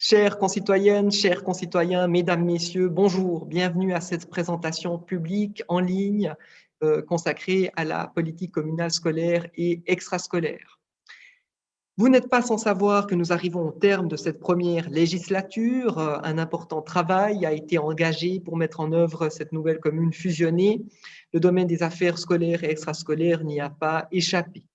Chères concitoyennes, chers concitoyens, mesdames, messieurs, bonjour, bienvenue à cette présentation publique en ligne consacrée à la politique communale scolaire et extrascolaire. Vous n'êtes pas sans savoir que nous arrivons au terme de cette première législature. Un important travail a été engagé pour mettre en œuvre cette nouvelle commune fusionnée. Le domaine des affaires scolaires et extrascolaires n'y a pas échappé.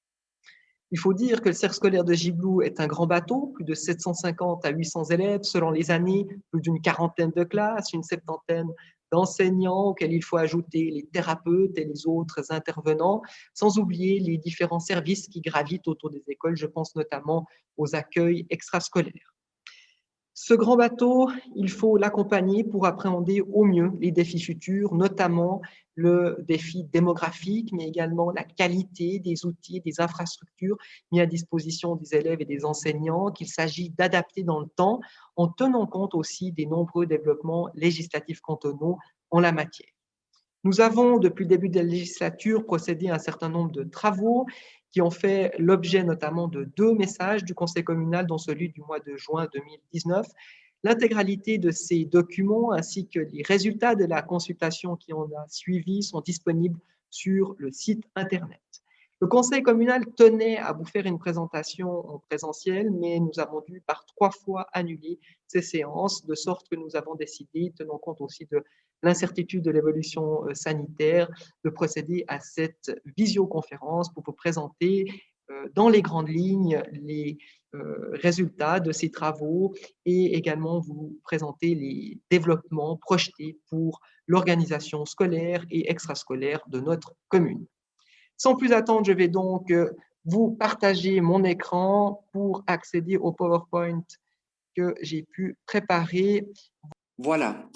Il faut dire que le cercle scolaire de Gibloux est un grand bateau, plus de 750 à 800 élèves selon les années, plus d'une quarantaine de classes, une septantaine d'enseignants auxquels il faut ajouter les thérapeutes et les autres intervenants, sans oublier les différents services qui gravitent autour des écoles. Je pense notamment aux accueils extrascolaires. Ce grand bateau, il faut l'accompagner pour appréhender au mieux les défis futurs, notamment le défi démographique, mais également la qualité des outils et des infrastructures mis à disposition des élèves et des enseignants qu'il s'agit d'adapter dans le temps en tenant compte aussi des nombreux développements législatifs cantonaux en la matière. Nous avons, depuis le début de la législature, procédé à un certain nombre de travaux qui ont fait l'objet notamment de 2 messages du Conseil communal, dont celui du mois de juin 2019. L'intégralité de ces documents ainsi que les résultats de la consultation qui en a suivi sont disponibles sur le site Internet. Le Conseil communal tenait à vous faire une présentation en présentiel, mais nous avons dû par 3 fois annuler ces séances, de sorte que nous avons décidé, tenant compte aussi de l'incertitude de l'évolution sanitaire, de procéder à cette visioconférence pour vous présenter dans les grandes lignes les résultats de ces travaux et également vous présenter les développements projetés pour l'organisation scolaire et extrascolaire de notre commune. Sans plus attendre, je vais donc vous partager mon écran pour accéder au PowerPoint que j'ai pu préparer. Voilà.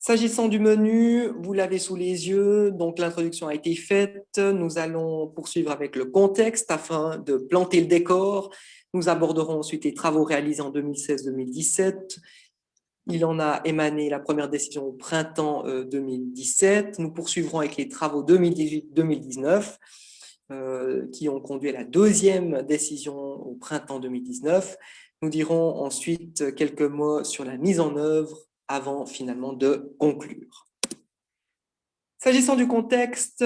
S'agissant du menu, vous l'avez sous les yeux, donc l'introduction a été faite. Nous allons poursuivre avec le contexte afin de planter le décor. Nous aborderons ensuite les travaux réalisés en 2016-2017. Il en a émané la première décision au printemps 2017. Nous poursuivrons avec les travaux 2018-2019 qui ont conduit à la deuxième décision au printemps 2019. Nous dirons ensuite quelques mots sur la mise en œuvre avant finalement de conclure. S'agissant du contexte,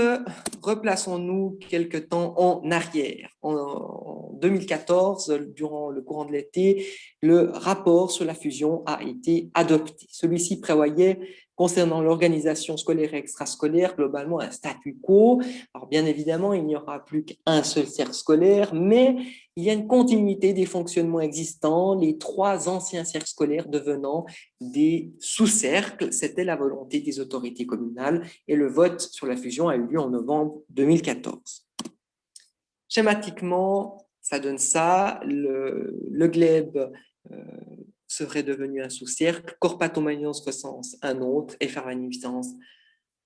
replaçons-nous quelque temps en arrière. En 2014, durant le courant de l'été, le rapport sur la fusion a été adopté. Celui-ci prévoyait, concernant l'organisation scolaire et extrascolaire, globalement un statu quo. Alors bien évidemment, il n'y aura plus qu'un seul cercle scolaire, mais il y a une continuité des fonctionnements existants, les 3 anciens cercles scolaires devenant des sous-cercles. C'était la volonté des autorités communales et le vote sur la fusion a eu lieu en novembre 2014. Schématiquement, ça donne ça. Le glebe serait devenu un sous-cercle, Corpato-Magnons recense un autre et Farvagny-Vicence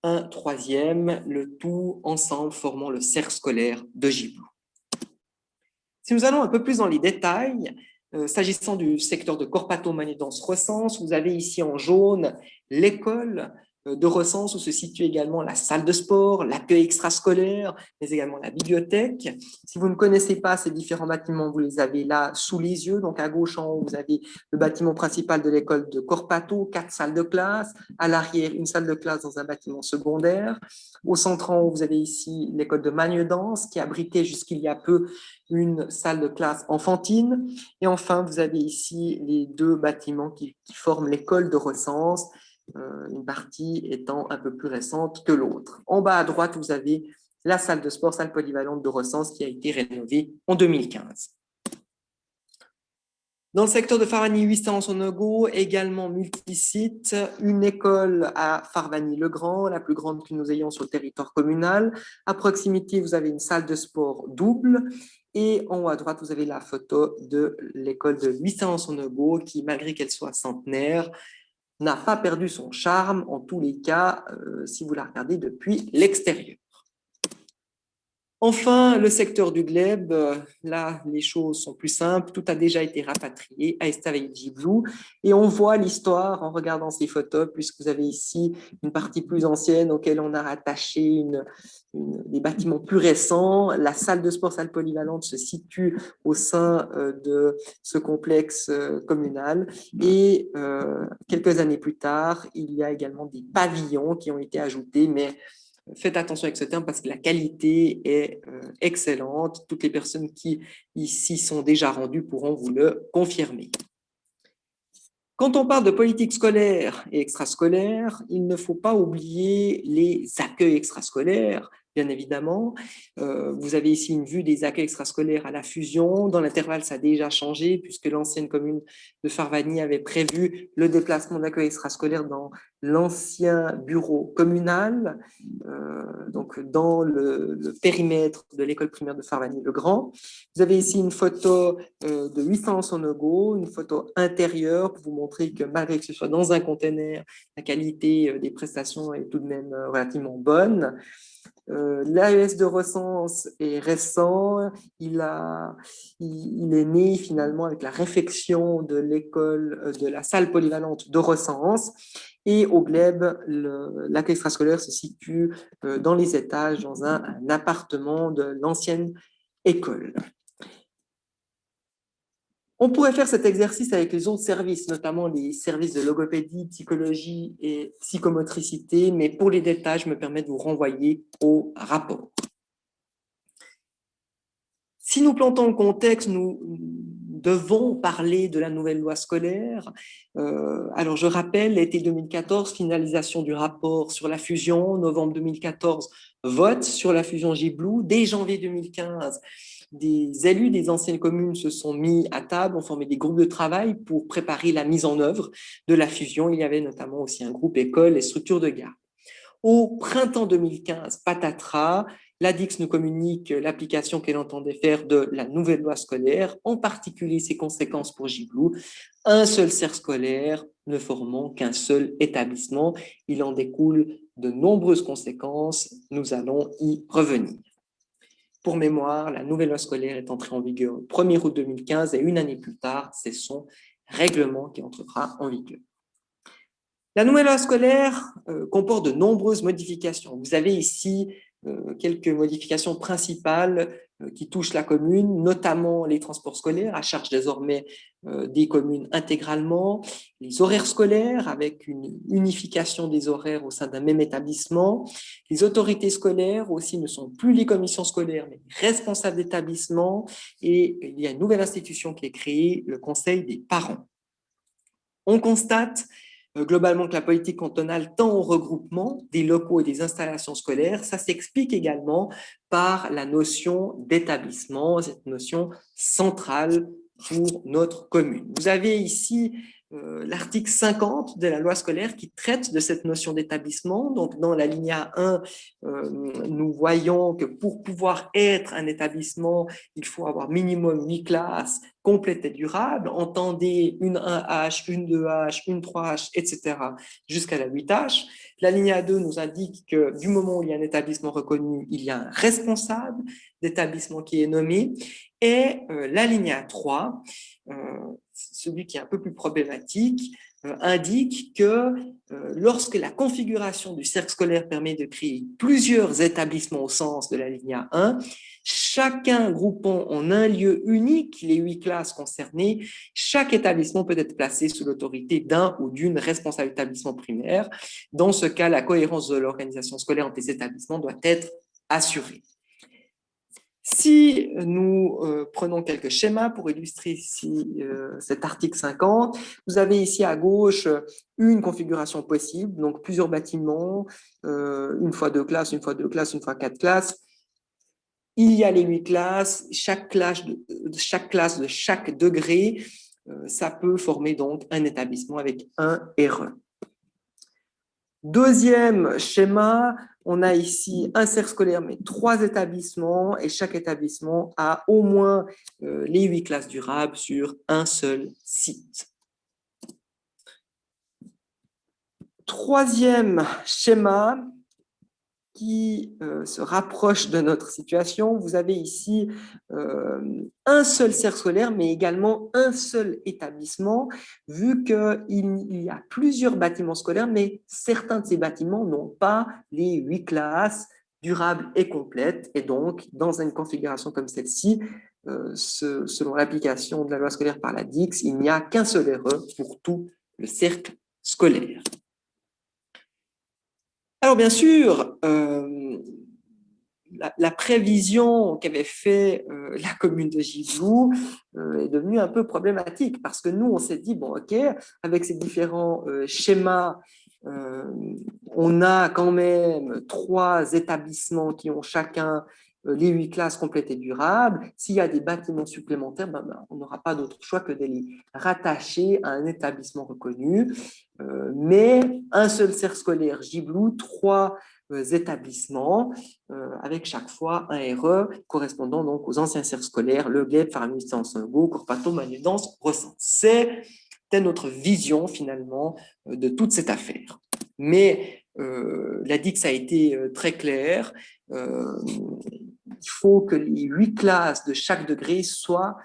un troisième, le tout ensemble formant le cercle scolaire de Gibloux. Si nous allons un peu plus dans les détails, s'agissant du secteur de Corpato-Magnons-Recense, vous avez ici en jaune l'école de Recense où se situe également la salle de sport, l'accueil extrascolaire, mais également la bibliothèque. Si vous ne connaissez pas ces différents bâtiments, vous les avez là sous les yeux. Donc à gauche en haut, vous avez le bâtiment principal de l'école de Corpato, 4 salles de classe. À l'arrière, une salle de classe dans un bâtiment secondaire. Au centre en haut, vous avez ici l'école de Magne-Danse qui abritait jusqu'il y a peu une salle de classe enfantine. Et enfin, vous avez ici les 2 bâtiments qui forment l'école de Recense, une partie étant un peu plus récente que l'autre. En bas à droite, vous avez la salle de sport, salle polyvalente de Recense qui a été rénovée en 2015. Dans le secteur de Farvagny-Vicence-Onego, également multisite, une école à Farvagny-le-Grand, la plus grande que nous ayons sur le territoire communal. À proximité, vous avez une salle de sport double. Et en haut à droite, vous avez la photo de l'école de Vicence-Onego qui, malgré qu'elle soit centenaire, n'a pas perdu son charme, en tous les cas, si vous la regardez depuis l'extérieur. Enfin, le secteur du glebe, là, les choses sont plus simples. Tout a déjà été rapatrié à Estavayer-Gibloux et on voit l'histoire en regardant ces photos, puisque vous avez ici une partie plus ancienne auquel on a rattaché des bâtiments plus récents. La salle de sport, salle polyvalente, se situe au sein de ce complexe communal et quelques années plus tard, il y a également des pavillons qui ont été ajoutés, mais faites attention avec ce terme parce que la qualité est excellente. Toutes les personnes qui ici sont déjà rendues pourront vous le confirmer. Quand on parle de politique scolaire et extrascolaire, il ne faut pas oublier les accueils extrascolaires, bien évidemment. Vous avez ici une vue des accueils extrascolaires à la fusion. Dans l'intervalle, ça a déjà changé puisque l'ancienne commune de Farvagny avait prévu le déplacement d'accueil extrascolaire dans l'ancien bureau communal, donc dans le périmètre de l'école primaire de Farvagny-le-Grand. Vous avez ici une photo de 800 Sonogo, une photo intérieure pour vous montrer que malgré que ce soit dans un conteneur, la qualité des prestations est tout de même relativement bonne. L'AES de Recense est récent, il est né finalement avec la réfection de l'école, de la salle polyvalente de Recense. Et au Glebe, l'accueil extrascolaire se situe dans les étages, dans un appartement de l'ancienne école. On pourrait faire cet exercice avec les autres services, notamment les services de logopédie, psychologie et psychomotricité, mais pour les détails, je me permets de vous renvoyer au rapport. Si nous plantons le contexte, nous devons parler de la nouvelle loi scolaire. Alors, je rappelle, l'été 2014, finalisation du rapport sur la fusion, novembre 2014, vote sur la fusion Gibloux. Dès janvier 2015, des élus des anciennes communes se sont mis à table, ont formé des groupes de travail pour préparer la mise en œuvre de la fusion. Il y avait notamment aussi un groupe école et structure de garde. Au printemps 2015, patatras, l'ADIX nous communique l'application qu'elle entendait faire de la nouvelle loi scolaire, en particulier ses conséquences pour Gibloux. Un seul cercle scolaire ne formant qu'un seul établissement. Il en découle de nombreuses conséquences. Nous allons y revenir. Pour mémoire, la nouvelle loi scolaire est entrée en vigueur le 1er août 2015 et une année plus tard, c'est son règlement qui entrera en vigueur. La nouvelle loi scolaire comporte de nombreuses modifications. Vous avez ici quelques modifications principales qui touchent la commune, notamment les transports scolaires, à charge désormais des communes intégralement, les horaires scolaires avec une unification des horaires au sein d'un même établissement. Les autorités scolaires aussi ne sont plus les commissions scolaires, mais les responsables d'établissement, et il y a une nouvelle institution qui est créée, le Conseil des parents. On constate globalement que la politique cantonale tend au regroupement des locaux et des installations scolaires. Ça s'explique également par la notion d'établissement, cette notion centrale pour notre commune. Vous avez ici l'article 50 de la loi scolaire qui traite de cette notion d'établissement. Donc, dans l'alinéa 1, nous voyons que pour pouvoir être un établissement, il faut avoir minimum 8 classes complètes et durables. Entendez une 1H, une 2H, une 3H, etc. jusqu'à la 8H. L'alinéa 2 nous indique que du moment où il y a un établissement reconnu, il y a un responsable d'établissement qui est nommé. Et l'alinéa 3, celui qui est un peu plus problématique, indique que lorsque la configuration du cercle scolaire permet de créer plusieurs établissements au sens de l'alinéa 1, chacun groupant en un lieu unique les 8 classes concernées, chaque établissement peut être placé sous l'autorité d'un ou d'une responsable établissement primaire. Dans ce cas, la cohérence de l'organisation scolaire entre les établissements doit être assurée. Si nous prenons quelques schémas pour illustrer ici cet article 50, vous avez ici à gauche une configuration possible, donc plusieurs bâtiments, une fois 2 classes, une fois 2 classes, une fois 4 classes. Il y a les 8 classes, chaque classe de chaque degré, ça peut former donc un établissement avec un RE. Deuxième schéma, on a ici un cercle scolaire, mais 3 établissements, et chaque établissement a au moins les 8 classes durables sur un seul site. Troisième schéma, qui se rapproche de notre situation. Vous avez ici un seul cercle scolaire, mais également un seul établissement, vu qu'il y a plusieurs bâtiments scolaires, mais certains de ces bâtiments n'ont pas les 8 classes durables et complètes. Et donc, dans une configuration comme celle-ci, selon l'application de la loi scolaire par la DICS, il n'y a qu'un seul RE pour tout le cercle scolaire. Alors, bien sûr, la prévision qu'avait fait la commune de Givloux est devenue un peu problématique parce que nous, on s'est dit, bon, OK, avec ces différents schémas, on a quand même 3 établissements qui ont chacun les 8 classes complètes et durables. S'il y a des bâtiments supplémentaires, on n'aura pas d'autre choix que de les rattacher à un établissement reconnu. Mais un seul cercle scolaire Givloux, 3 établissements, avec chaque fois un RE correspondant donc aux anciens cercles scolaires, Le Guêpe, Faramustan, Sango, Courpato, Manudance, Ressens. C'était notre vision finalement de toute cette affaire. Mais la DICS a été très claire. Il faut que les 8 classes de chaque degré soient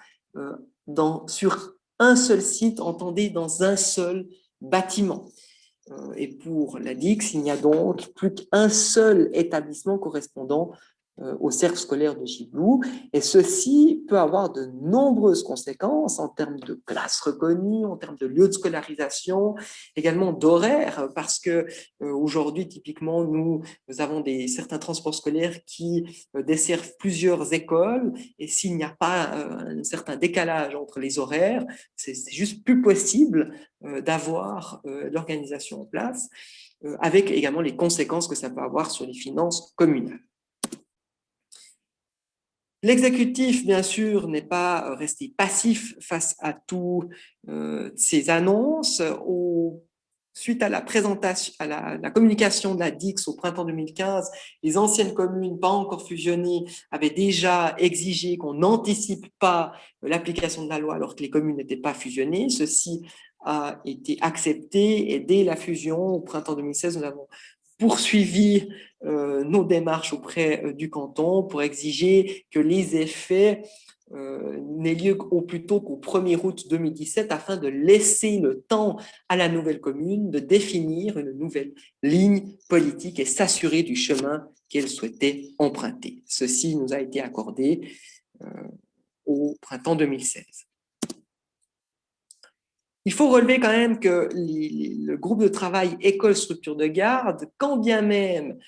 sur un seul site, entendez, dans un seul bâtiment. Et pour la DICS, il n'y a donc plus qu'un seul établissement correspondant au cercle scolaire de Givloux. Et ceci peut avoir de nombreuses conséquences en termes de classes reconnues, en termes de lieux de scolarisation, également d'horaires, parce que aujourd'hui, typiquement, nous avons certains transports scolaires qui desservent plusieurs écoles, et s'il n'y a pas un certain décalage entre les horaires, c'est juste plus possible d'avoir l'organisation en place, avec également les conséquences que ça peut avoir sur les finances communales. L'exécutif, bien sûr, n'est pas resté passif face à toutes ces annonces. Suite à la présentation, à la communication de la DICS au printemps 2015, les anciennes communes pas encore fusionnées avaient déjà exigé qu'on n'anticipe pas l'application de la loi alors que les communes n'étaient pas fusionnées. Ceci a été accepté et dès la fusion au printemps 2016, nous avons poursuivi nos démarches auprès du canton pour exiger que les effets n'aient lieu au plus tôt qu'au 1er août 2017 afin de laisser le temps à la nouvelle commune de définir une nouvelle ligne politique et s'assurer du chemin qu'elle souhaitait emprunter. Ceci nous a été accordé au printemps 2016. Il faut relever quand même que le groupe de travail école-structure de garde, quand bien même,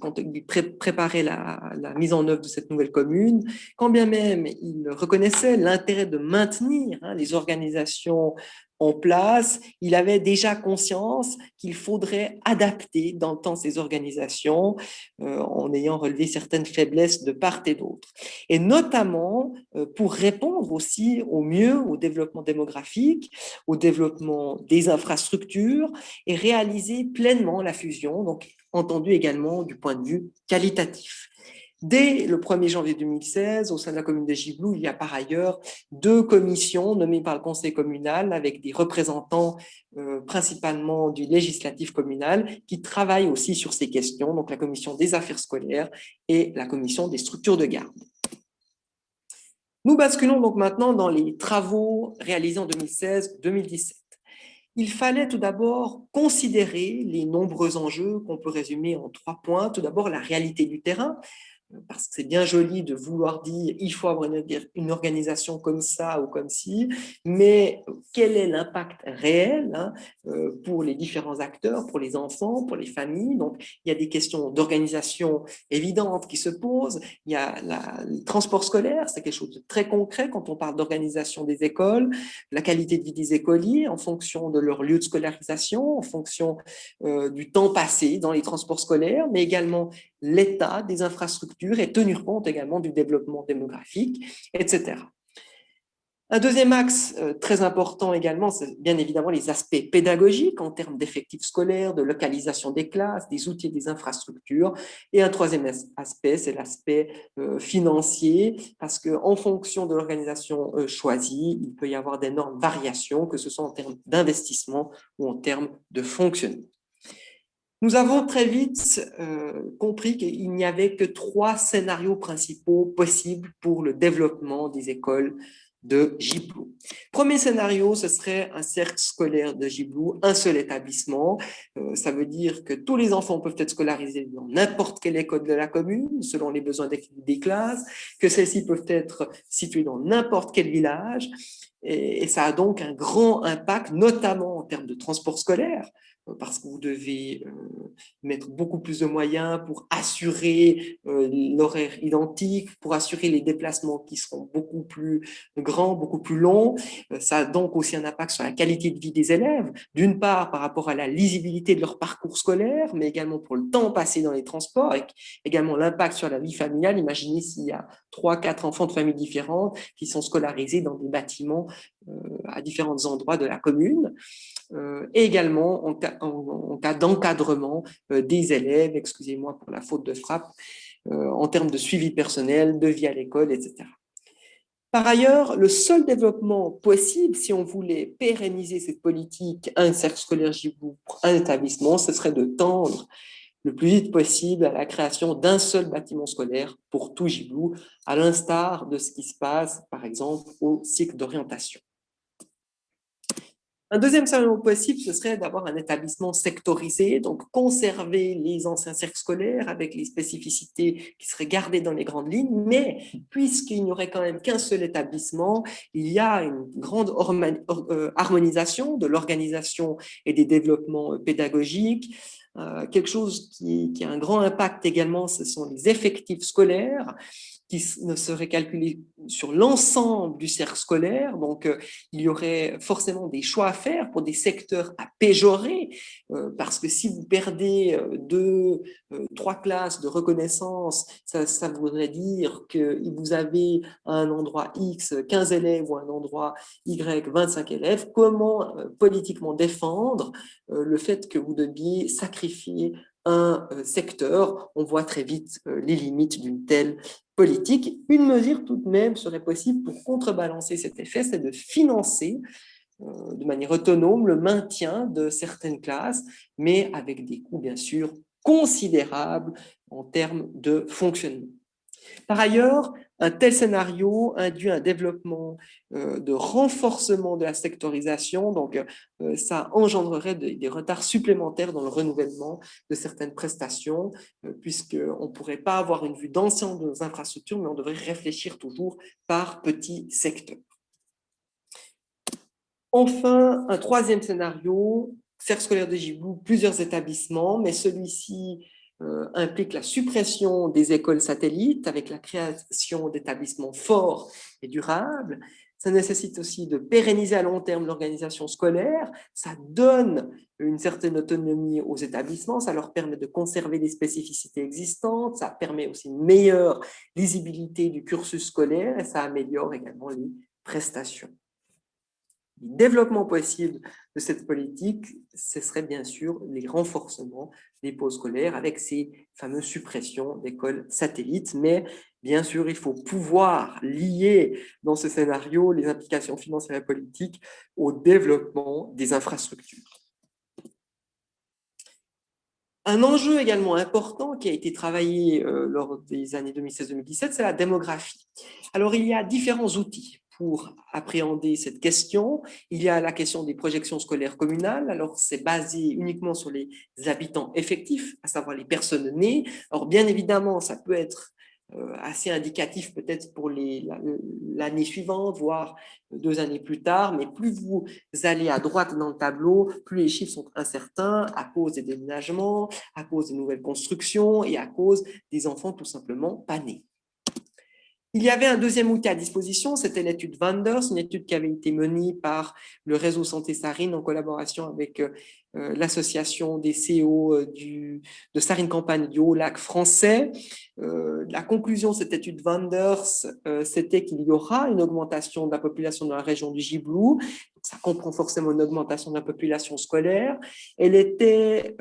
quand il préparait la mise en œuvre de cette nouvelle commune, quand bien même il reconnaissait l'intérêt de maintenir les organisations en place, il avait déjà conscience qu'il faudrait adapter dans le temps ces organisations en ayant relevé certaines faiblesses de part et d'autre. Et notamment pour répondre aussi au mieux au développement démographique, au développement des infrastructures et réaliser pleinement la fusion, donc entendu également du point de vue qualitatif. Dès le 1er janvier 2016, au sein de la commune de Givloux, il y a par ailleurs 2 commissions nommées par le conseil communal avec des représentants principalement du législatif communal qui travaillent aussi sur ces questions, donc la commission des affaires scolaires et la commission des structures de garde. Nous basculons donc maintenant dans les travaux réalisés en 2016-2017. Il fallait tout d'abord considérer les nombreux enjeux qu'on peut résumer en 3 points. Tout d'abord, la réalité du terrain, parce que c'est bien joli de vouloir dire il faut avoir une organisation comme ça ou comme ci, mais quel est l'impact réel pour les différents acteurs, pour les enfants, pour les familles? Donc, il y a des questions d'organisation évidentes qui se posent. Il y a le transport scolaire, c'est quelque chose de très concret quand on parle d'organisation des écoles, la qualité de vie des écoliers en fonction de leur lieu de scolarisation, en fonction du temps passé dans les transports scolaires, mais également l'état des infrastructures et tenir compte également du développement démographique, etc. Un deuxième axe très important également, c'est bien évidemment les aspects pédagogiques en termes d'effectifs scolaires, de localisation des classes, des outils et des infrastructures. Et un troisième aspect, c'est l'aspect financier, parce qu'en fonction de l'organisation choisie, il peut y avoir d'énormes variations, que ce soit en termes d'investissement ou en termes de fonctionnement. Nous avons très vite compris qu'il n'y avait que 3 scénarios principaux possibles pour le développement des écoles de Gibloux. Premier scénario, ce serait un cercle scolaire de Gibloux, un seul établissement. Ça veut dire que tous les enfants peuvent être scolarisés dans n'importe quelle école de la commune, selon les besoins des classes, que celles-ci peuvent être situées dans n'importe quel village. Et ça a donc un grand impact, notamment en termes de transport scolaire, parce que vous devez mettre beaucoup plus de moyens pour assurer l'horaire identique, pour assurer les déplacements qui seront beaucoup plus grands, beaucoup plus longs. Ça a donc aussi un impact sur la qualité de vie des élèves, d'une part par rapport à la lisibilité de leur parcours scolaire, mais également pour le temps passé dans les transports, et également l'impact sur la vie familiale. Imaginez s'il y a 3, 4 enfants de familles différentes qui sont scolarisés dans des bâtiments à différents endroits de la commune. Et également en cas d'encadrement des élèves, excusez-moi pour la faute de frappe, en termes de suivi personnel, de vie à l'école, etc. Par ailleurs, le seul développement possible, si on voulait pérenniser cette politique, un cercle scolaire Gibloux, un établissement, ce serait de tendre le plus vite possible à la création d'un seul bâtiment scolaire pour tout Gibloux, à l'instar de ce qui se passe, par exemple, au cycle d'orientation. Un deuxième scénario possible, ce serait d'avoir un établissement sectorisé, donc conserver les anciens cercles scolaires avec les spécificités qui seraient gardées dans les grandes lignes, mais puisqu'il n'y aurait quand même qu'un seul établissement, il y a une grande harmonisation de l'organisation et des développements pédagogiques. Quelque chose qui a un grand impact également, ce sont les effectifs scolaires qui ne seraient calculés sur l'ensemble du cercle scolaire. Donc, il y aurait forcément des choix à faire pour des secteurs à péjorer, parce que si vous perdez 2, 3 classes de reconnaissance, ça voudrait dire que vous avez à un endroit X 15 élèves ou à un endroit Y 25 élèves. Comment politiquement défendre le fait que vous deviez sacrifier un secteur? On voit très vite les limites d'une telle politique. Une mesure tout de même serait possible pour contrebalancer cet effet, c'est de financer de manière autonome le maintien de certaines classes, mais avec des coûts bien sûr considérables en termes de fonctionnement. Par ailleurs, un tel scénario induit un développement de renforcement de la sectorisation, donc ça engendrerait des retards supplémentaires dans le renouvellement de certaines prestations, puisqu'on ne pourrait pas avoir une vue d'ensemble de nos infrastructures, mais on devrait réfléchir toujours par petits secteurs. Enfin, un troisième scénario, cercle scolaire de Gibloux, plusieurs établissements, mais celui-ci implique la suppression des écoles satellites avec la création d'établissements forts et durables. Ça nécessite aussi de pérenniser à long terme l'organisation scolaire. Ça donne une certaine autonomie aux établissements, ça leur permet de conserver les spécificités existantes, ça permet aussi une meilleure lisibilité du cursus scolaire et ça améliore également les prestations. Le développement possible de cette politique, ce serait bien sûr les renforcements des pôles scolaires avec ces fameuses suppressions d'écoles satellites. Mais bien sûr, il faut pouvoir lier dans ce scénario les implications financières et politiques au développement des infrastructures. Un enjeu également important qui a été travaillé lors des années 2016-2017, c'est la démographie. Alors, il y a différents outils pour appréhender cette question. Il y a la question des projections scolaires communales. Alors, c'est basé uniquement sur les habitants effectifs, à savoir les personnes nées. Alors, bien évidemment, ça peut être assez indicatif peut-être pour l'année suivante, voire 2 années plus tard, mais plus vous allez à droite dans le tableau, plus les chiffres sont incertains à cause des déménagements, à cause des nouvelles constructions et à cause des enfants tout simplement pas nés. Il y avait un deuxième outil à disposition, c'était l'étude Wanders, une étude qui avait été menée par le réseau Santé Sarine en collaboration avec l'association des CEO de Sarine-Campagne du Haut-Lac français. La conclusion de cette étude Wanders, c'était qu'il y aura une augmentation de la population dans la région du Gibloux. ça comprend forcément une augmentation de la population scolaire. Elle était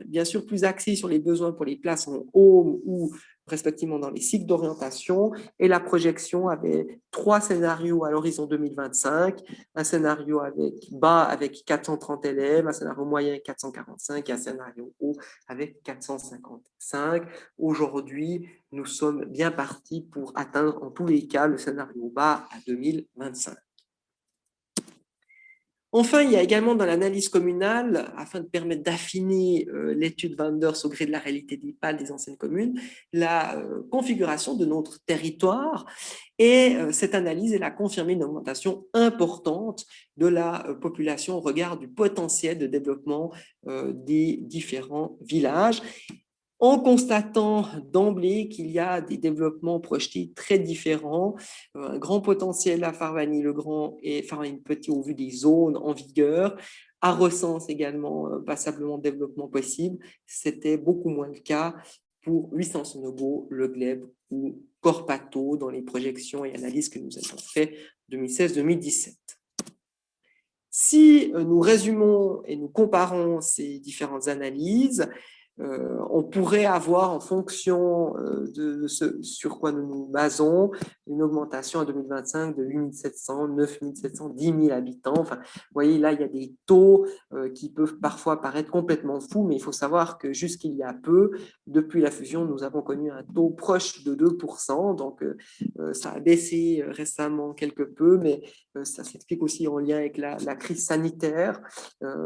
bien sûr plus axée sur les besoins pour les places en home ou respectivement dans les cycles d'orientation, et la projection avait 3 scénarios à l'horizon 2025, un scénario avec bas avec 430 élèves, un scénario moyen avec 445 et un scénario haut avec 455. Aujourd'hui, nous sommes bien partis pour atteindre en tous les cas le scénario bas à 2025. Enfin, il y a également dans l'analyse communale, afin de permettre d'affiner l'étude Wanders au gré de la réalité des PAL des anciennes communes, la configuration de notre territoire. Et cette analyse, elle a confirmé une augmentation importante de la population au regard du potentiel de développement des différents villages, en constatant d'emblée qu'il y a des développements projetés très différents, un grand potentiel à Farvagny-le-Grand et Farvagny-le-Petit au vu des zones en vigueur, à Recense également, passablement de développement possible. C'était beaucoup moins le cas pour Huissan-Sonogo, Le Glebe ou Corpato dans les projections et analyses que nous avons fait 2016-2017. Si nous résumons et nous comparons ces différentes analyses, on pourrait avoir, en fonction de ce sur quoi nous nous basons, une augmentation en 2025 de 8 700, 9 700, 10 000 habitants. Enfin, vous voyez, là, il y a des taux qui peuvent parfois paraître complètement fous, mais il faut savoir que jusqu'il y a peu, depuis la fusion, nous avons connu un taux proche de 2%. Donc, ça a baissé récemment quelque peu, mais ça s'explique aussi en lien avec la crise sanitaire.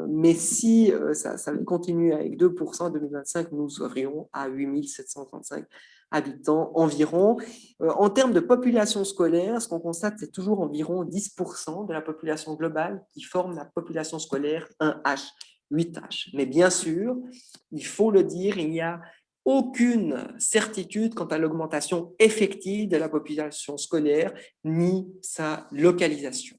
Mais si ça continue avec 2% en 2025, nous serions à 8 735 habitants environ. En termes de population scolaire, ce qu'on constate, c'est toujours environ 10% de la population globale qui forme la population scolaire 1H, 8H. Mais bien sûr, il faut le dire, il n'y a aucune certitude quant à l'augmentation effective de la population scolaire ni sa localisation.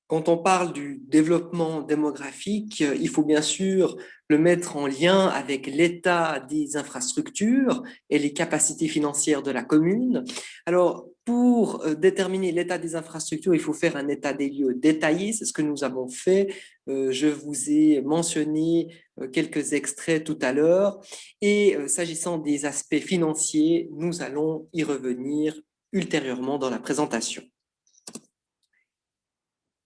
Quand on parle du développement démographique, il faut bien sûr le mettre en lien avec l'état des infrastructures et les capacités financières de la commune. Alors, pour déterminer l'état des infrastructures, il faut faire un état des lieux détaillé. C'est ce que nous avons fait. Je vous ai mentionné quelques extraits tout à l'heure. Et s'agissant des aspects financiers, nous allons y revenir ultérieurement dans la présentation.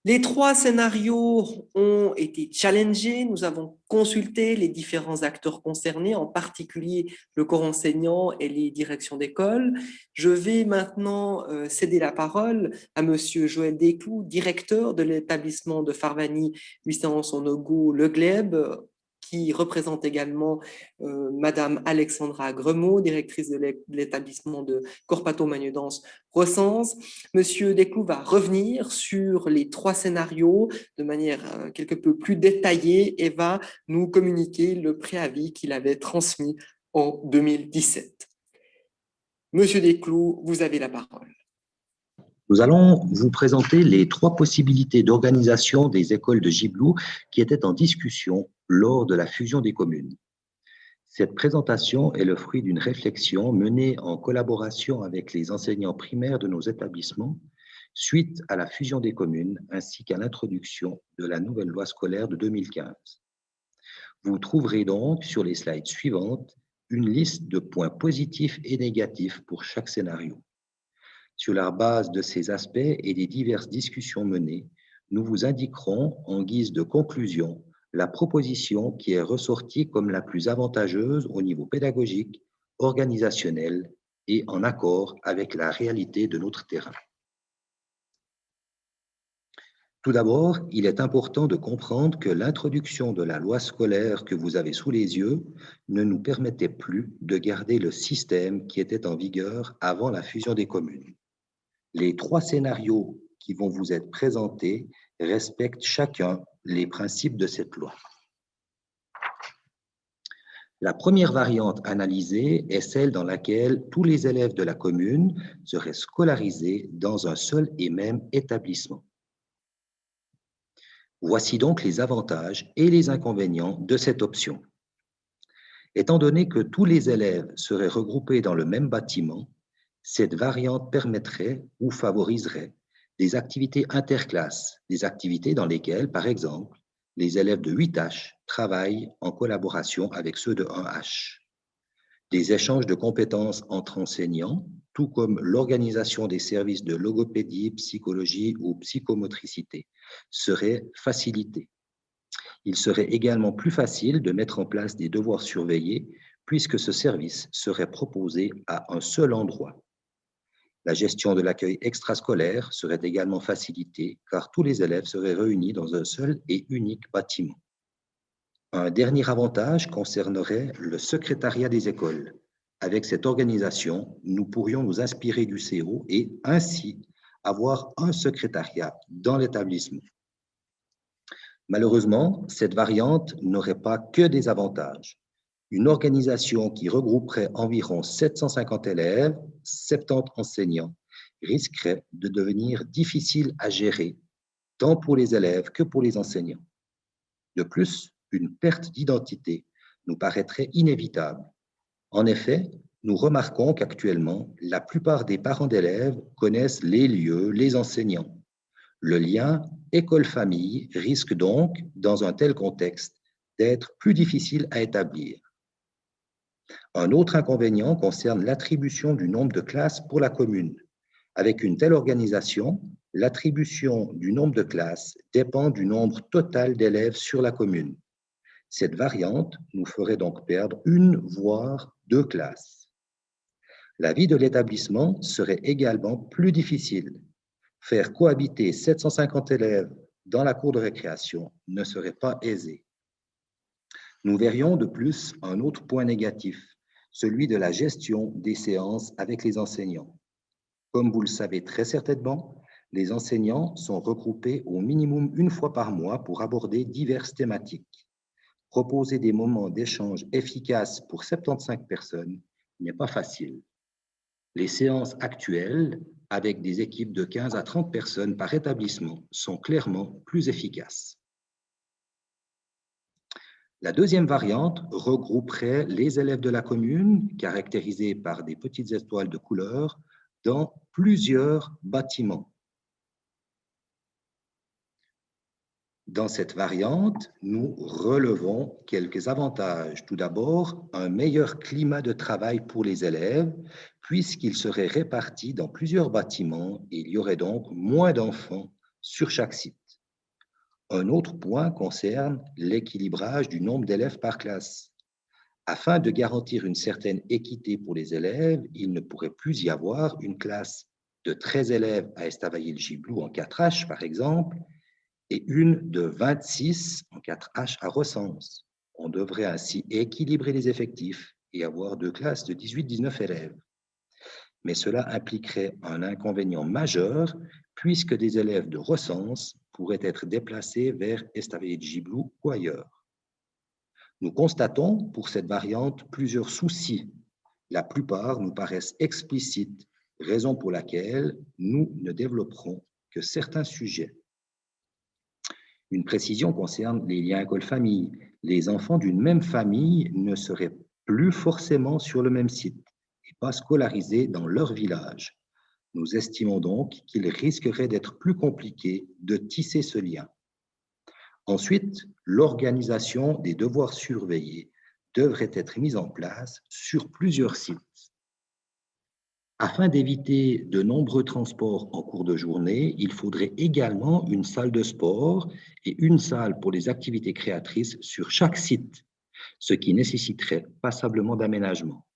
Les 3 scénarios ont été challengés. Nous avons consulté les différents acteurs concernés, en particulier le corps enseignant et les directions d'école. Je vais maintenant céder la parole à Monsieur Joël Desclous, directeur de l'établissement de Farvagny Huissan-Sonogo Le Glebe, qui représente également Madame Alexandra Gremaud, directrice de l'établissement de Corpato-Magnedance Recense. Monsieur Desclous va revenir sur les 3 scénarios de manière quelque peu plus détaillée et va nous communiquer le préavis qu'il avait transmis en 2017. Monsieur Desclous, vous avez la parole. Nous allons vous présenter les 3 possibilités d'organisation des écoles de Gibloux qui étaient en discussion lors de la fusion des communes. Cette présentation est le fruit d'une réflexion menée en collaboration avec les enseignants primaires de nos établissements suite à la fusion des communes ainsi qu'à l'introduction de la nouvelle loi scolaire de 2015. Vous trouverez donc sur les slides suivantes une liste de points positifs et négatifs pour chaque scénario. Sur la base de ces aspects et des diverses discussions menées, nous vous indiquerons en guise de conclusion la proposition qui est ressortie comme la plus avantageuse au niveau pédagogique, organisationnel et en accord avec la réalité de notre terrain. Tout d'abord, il est important de comprendre que l'introduction de la loi scolaire que vous avez sous les yeux ne nous permettait plus de garder le système qui était en vigueur avant la fusion des communes. Les 3 scénarios qui vont vous être présentés respectent chacun les principes de cette loi. La première variante analysée est celle dans laquelle tous les élèves de la commune seraient scolarisés dans un seul et même établissement. Voici donc les avantages et les inconvénients de cette option. Étant donné que tous les élèves seraient regroupés dans le même bâtiment, cette variante permettrait ou favoriserait des activités interclasses, des activités dans lesquelles, par exemple, les élèves de 8H travaillent en collaboration avec ceux de 1H. Des échanges de compétences entre enseignants, tout comme l'organisation des services de logopédie, psychologie ou psychomotricité, seraient facilités. Il serait également plus facile de mettre en place des devoirs surveillés puisque ce service serait proposé à un seul endroit. La gestion de l'accueil extrascolaire serait également facilitée car tous les élèves seraient réunis dans un seul et unique bâtiment. Un dernier avantage concernerait le secrétariat des écoles. Avec cette organisation, nous pourrions nous inspirer du CO et ainsi avoir un secrétariat dans l'établissement. Malheureusement, cette variante n'aurait pas que des avantages. Une organisation qui regrouperait environ 750 élèves, 70 enseignants, risquerait de devenir difficile à gérer, tant pour les élèves que pour les enseignants. De plus, une perte d'identité nous paraîtrait inévitable. En effet, nous remarquons qu'actuellement, la plupart des parents d'élèves connaissent les lieux, les enseignants. Le lien école-famille risque donc, dans un tel contexte, d'être plus difficile à établir. Un autre inconvénient concerne l'attribution du nombre de classes pour la commune. Avec une telle organisation, l'attribution du nombre de classes dépend du nombre total d'élèves sur la commune. Cette variante nous ferait donc perdre une, voire 2 classes. La vie de l'établissement serait également plus difficile. Faire cohabiter 750 élèves dans la cour de récréation ne serait pas aisé. Nous verrions de plus un autre point négatif, celui de la gestion des séances avec les enseignants. Comme vous le savez très certainement, les enseignants sont regroupés au minimum une fois par mois pour aborder diverses thématiques. Proposer des moments d'échange efficaces pour 75 personnes n'est pas facile. Les séances actuelles, avec des équipes de 15 à 30 personnes par établissement, sont clairement plus efficaces. La deuxième variante regrouperait les élèves de la commune, caractérisés par des petites étoiles de couleur, dans plusieurs bâtiments. Dans cette variante, nous relevons quelques avantages. Tout d'abord, un meilleur climat de travail pour les élèves, puisqu'ils seraient répartis dans plusieurs bâtiments et il y aurait donc moins d'enfants sur chaque site. Un autre point concerne l'équilibrage du nombre d'élèves par classe. Afin de garantir une certaine équité pour les élèves, il ne pourrait plus y avoir une classe de 13 élèves à Estavayer-le-Gibloux en 4H, par exemple, et une de 26 en 4H à Recense. On devrait ainsi équilibrer les effectifs et avoir 2 classes de 18-19 élèves. Mais cela impliquerait un inconvénient majeur puisque des élèves de Recense pourraient être déplacés vers Estavayer-le-Gibloux ou ailleurs. Nous constatons pour cette variante plusieurs soucis. La plupart nous paraissent explicites, raison pour laquelle nous ne développerons que certains sujets. Une précision concerne les liens école-famille. Les enfants d'une même famille ne seraient plus forcément sur le même site et pas scolarisés dans leur village. Nous estimons donc qu'il risquerait d'être plus compliqué de tisser ce lien. Ensuite, l'organisation des devoirs surveillés devrait être mise en place sur plusieurs sites. Afin d'éviter de nombreux transports en cours de journée, il faudrait également une salle de sport et une salle pour les activités créatrices sur chaque site, ce qui nécessiterait passablement d'aménagement.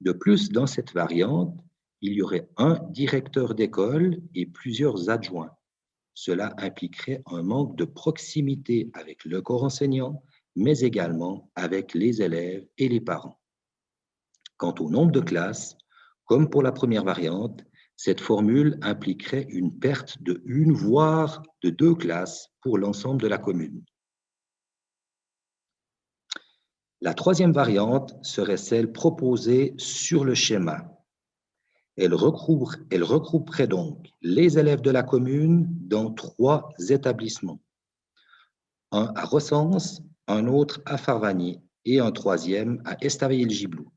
De plus, dans cette variante, il y aurait un directeur d'école et plusieurs adjoints. Cela impliquerait un manque de proximité avec le corps enseignant, mais également avec les élèves et les parents. Quant au nombre de classes, comme pour la première variante, cette formule impliquerait une perte de 1 voire de 2 classes pour l'ensemble de la commune. La troisième variante serait celle proposée sur le schéma. Elle regrouperait donc les élèves de la commune dans 3 établissements. Un à Recense, un autre à Farvagny et un troisième à Estavayer-le-Gibloux.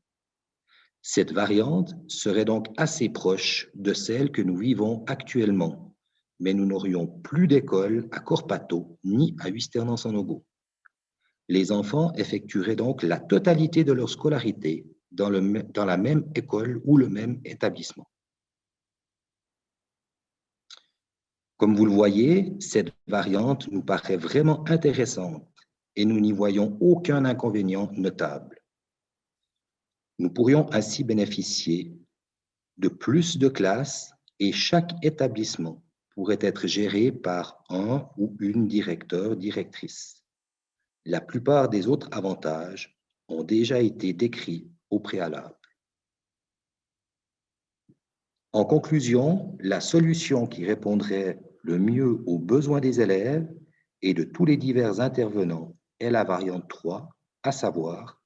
Cette variante serait donc assez proche de celle que nous vivons actuellement, mais nous n'aurions plus d'école à Corpato ni à Huisternens-en-Ogo. Les enfants effectueraient donc la totalité de leur scolarité dans la même école ou le même établissement. Comme vous le voyez, cette variante nous paraît vraiment intéressante et nous n'y voyons aucun inconvénient notable. Nous pourrions ainsi bénéficier de plus de classes et chaque établissement pourrait être géré par un ou une directeur-directrice. La plupart des autres avantages ont déjà été décrits au préalable. En conclusion, la solution qui répondrait le mieux aux besoins des élèves et de tous les divers intervenants est la variante 3, à savoir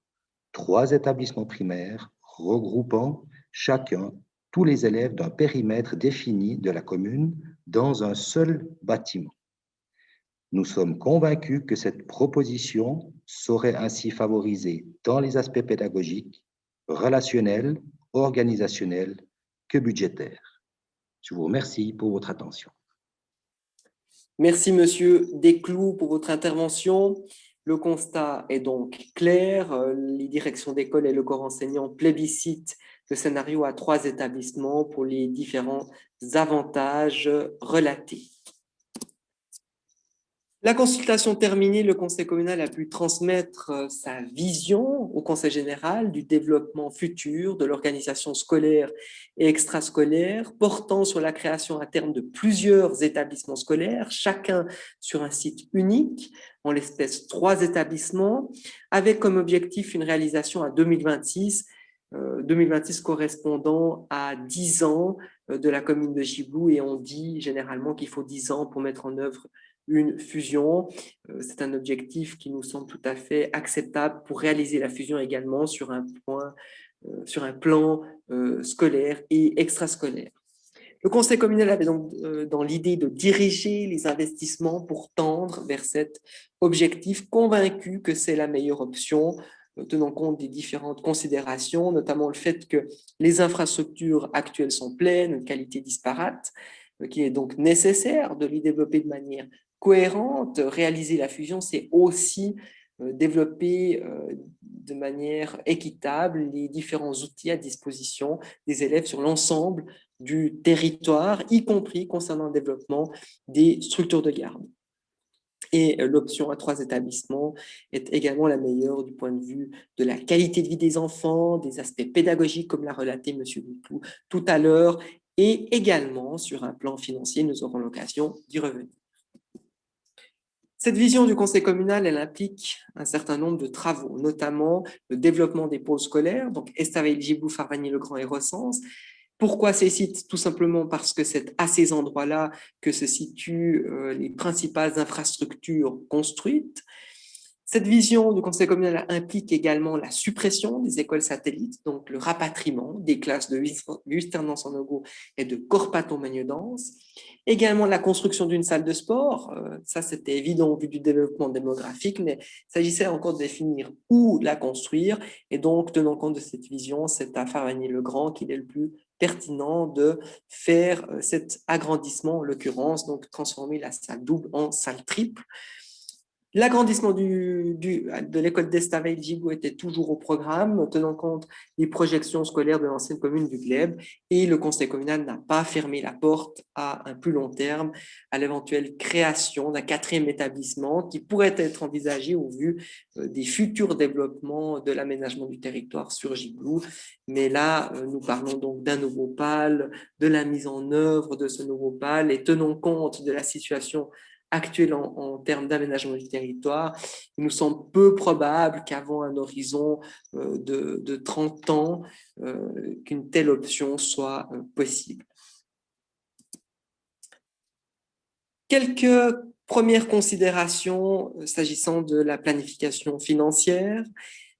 3 établissements primaires regroupant chacun tous les élèves d'un périmètre défini de la commune dans un seul bâtiment. Nous sommes convaincus que cette proposition saurait ainsi favoriser dans les aspects pédagogiques, relationnels, organisationnels que budgétaires. Je vous remercie pour votre attention. Merci, Monsieur Desclous, pour votre intervention. Le constat est donc clair. Les directions d'école et le corps enseignant plébiscitent le scénario à 3 établissements pour les différents avantages relatés. La consultation terminée, le conseil communal a pu transmettre sa vision au conseil général du développement futur de l'organisation scolaire et extrascolaire, portant sur la création à terme de plusieurs établissements scolaires, chacun sur un site unique, en l'espèce 3 établissements, avec comme objectif une réalisation à 2026 correspondant à 10 ans de la commune de Gibloux, et on dit généralement qu'il faut 10 ans pour mettre en œuvre une fusion. C'est un objectif qui nous semble tout à fait acceptable pour réaliser la fusion également sur un plan scolaire et extrascolaire. Le conseil communal avait donc dans l'idée de diriger les investissements pour tendre vers cet objectif, convaincu que c'est la meilleure option, tenant compte des différentes considérations, notamment le fait que les infrastructures actuelles sont pleines, une qualité disparate, qu'il est donc nécessaire de les développer de manière cohérente. Réaliser la fusion, c'est aussi développer de manière équitable les différents outils à disposition des élèves sur l'ensemble du territoire, y compris concernant le développement des structures de garde. Et l'option à 3 établissements est également la meilleure du point de vue de la qualité de vie des enfants, des aspects pédagogiques, comme l'a relaté M. Desclous tout à l'heure, et également sur un plan financier, nous aurons l'occasion d'y revenir. Cette vision du conseil communal, elle implique un certain nombre de travaux, notamment le développement des pôles scolaires, donc Estavayer, Gibloux, Farvagny-le-Grand et Recense. Pourquoi ces sites? Tout simplement parce que c'est à ces endroits-là que se situent les principales infrastructures construites. Cette vision du conseil communal implique également la suppression des écoles satellites, donc le rapatriement des classes de Huisternens-en-Ogo et de Corpato-Magnedans. Également la construction d'une salle de sport, ça c'était évident au vu du développement démographique, mais il s'agissait encore de définir où la construire, et donc tenant compte de cette vision, c'est à Farvagny-le-Grand qu'il est le plus pertinent de faire cet agrandissement en l'occurrence, donc transformer la salle double en salle triple. L'agrandissement de l'école d'Estavayer-Gibloux était toujours au programme, tenant compte des projections scolaires de l'ancienne commune du Glebe, et le conseil communal n'a pas fermé la porte à un plus long terme à l'éventuelle création d'un 4e établissement qui pourrait être envisagé au vu des futurs développements de l'aménagement du territoire sur Gibloux. Mais là, nous parlons donc d'un nouveau pôle, de la mise en œuvre de ce nouveau pôle, et tenons compte de la situation actuelle en termes d'aménagement du territoire, il nous semble peu probable qu'avant un horizon de 30 ans, qu'une telle option soit possible. Quelques premières considérations s'agissant de la planification financière.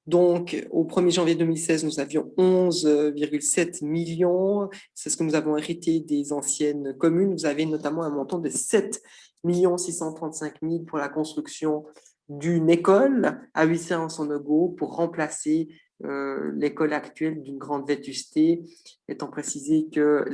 Donc, au 1er janvier 2016, nous avions 11,7 millions. C'est ce que nous avons hérité des anciennes communes. Vous avez notamment un montant de 7 635 000 pour la construction d'une école à Huisternens-en-Ogo pour remplacer l'école actuelle d'une grande vétusté, étant précisé que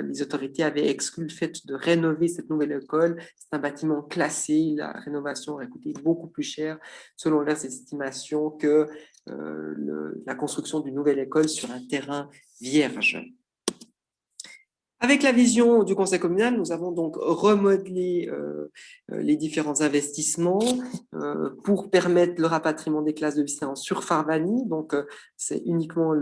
les autorités avaient exclu le fait de rénover cette nouvelle école. C'est un bâtiment classé, la rénovation aurait coûté beaucoup plus cher, selon leurs estimations, que la construction d'une nouvelle école sur un terrain vierge. Avec la vision du conseil communal, nous avons donc remodelé les différents investissements pour permettre le rapatriement des classes de lycée en Sur-Farvanie. Donc, c'est uniquement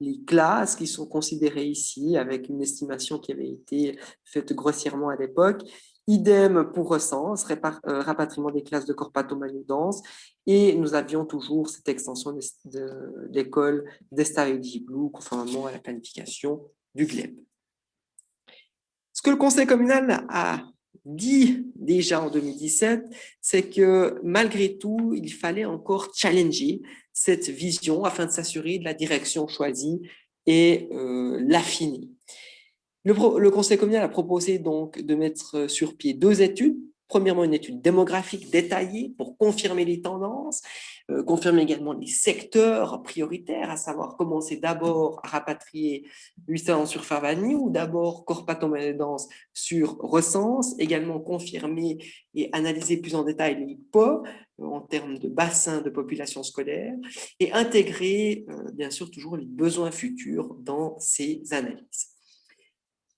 les classes qui sont considérées ici, avec une estimation qui avait été faite grossièrement à l'époque. Idem pour Recense, rapatriement des classes de Corpato-Manudance. Et nous avions toujours cette extension de l'école d'Estarégie-Blou, conformément à la planification du GLEB. Ce que le conseil communal a dit déjà en 2017, c'est que malgré tout, il fallait encore challenger cette vision afin de s'assurer de la direction choisie et l'affiner. Le conseil communal a proposé donc de mettre sur pied 2 études. Premièrement, une étude démographique détaillée pour confirmer les tendances, confirmer également les secteurs prioritaires, à savoir commencer d'abord à rapatrier Lucerne sur Farvanie ou d'abord Corpato-Manudance sur Recense, également confirmer et analyser plus en détail les PO en termes de bassin de population scolaire et intégrer bien sûr toujours les besoins futurs dans ces analyses.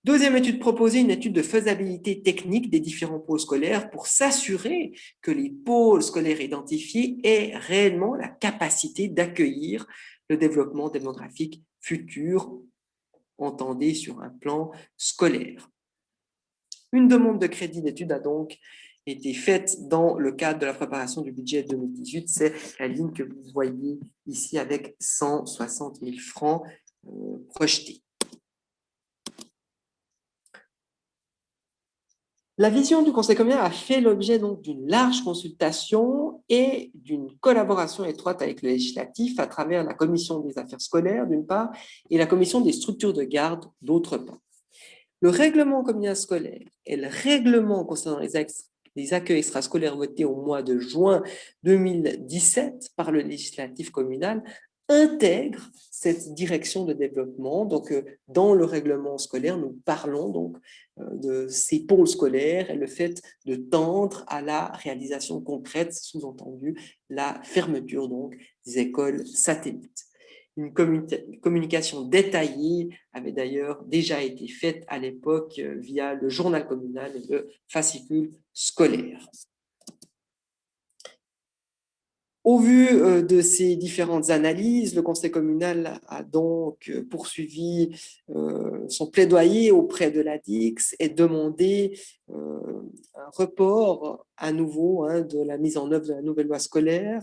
Deuxième étude proposée, une étude de faisabilité technique des différents pôles scolaires pour s'assurer que les pôles scolaires identifiés aient réellement la capacité d'accueillir le développement démographique futur, entendez sur un plan scolaire. Une demande de crédit d'étude a donc été faite dans le cadre de la préparation du budget 2018. C'est la ligne que vous voyez ici avec 160 000 francs projetés. La vision du conseil communal a fait l'objet donc d'une large consultation et d'une collaboration étroite avec le législatif à travers la commission des affaires scolaires d'une part et la commission des structures de garde d'autre part. Le règlement communal scolaire et le règlement concernant les accueils extrascolaires votés au mois de juin 2017 par le législatif communal intègre cette direction de développement. Donc, dans le règlement scolaire, nous parlons donc de ces pôles scolaires et le fait de tendre à la réalisation concrète, sous-entendu la fermeture donc des écoles satellites. Une communication détaillée avait d'ailleurs déjà été faite à l'époque via le journal communal et le fascicule scolaire. Au vu de ces différentes analyses, le conseil communal a donc poursuivi son plaidoyer auprès de la DICS et demandé un report à nouveau de la mise en œuvre de la nouvelle loi scolaire,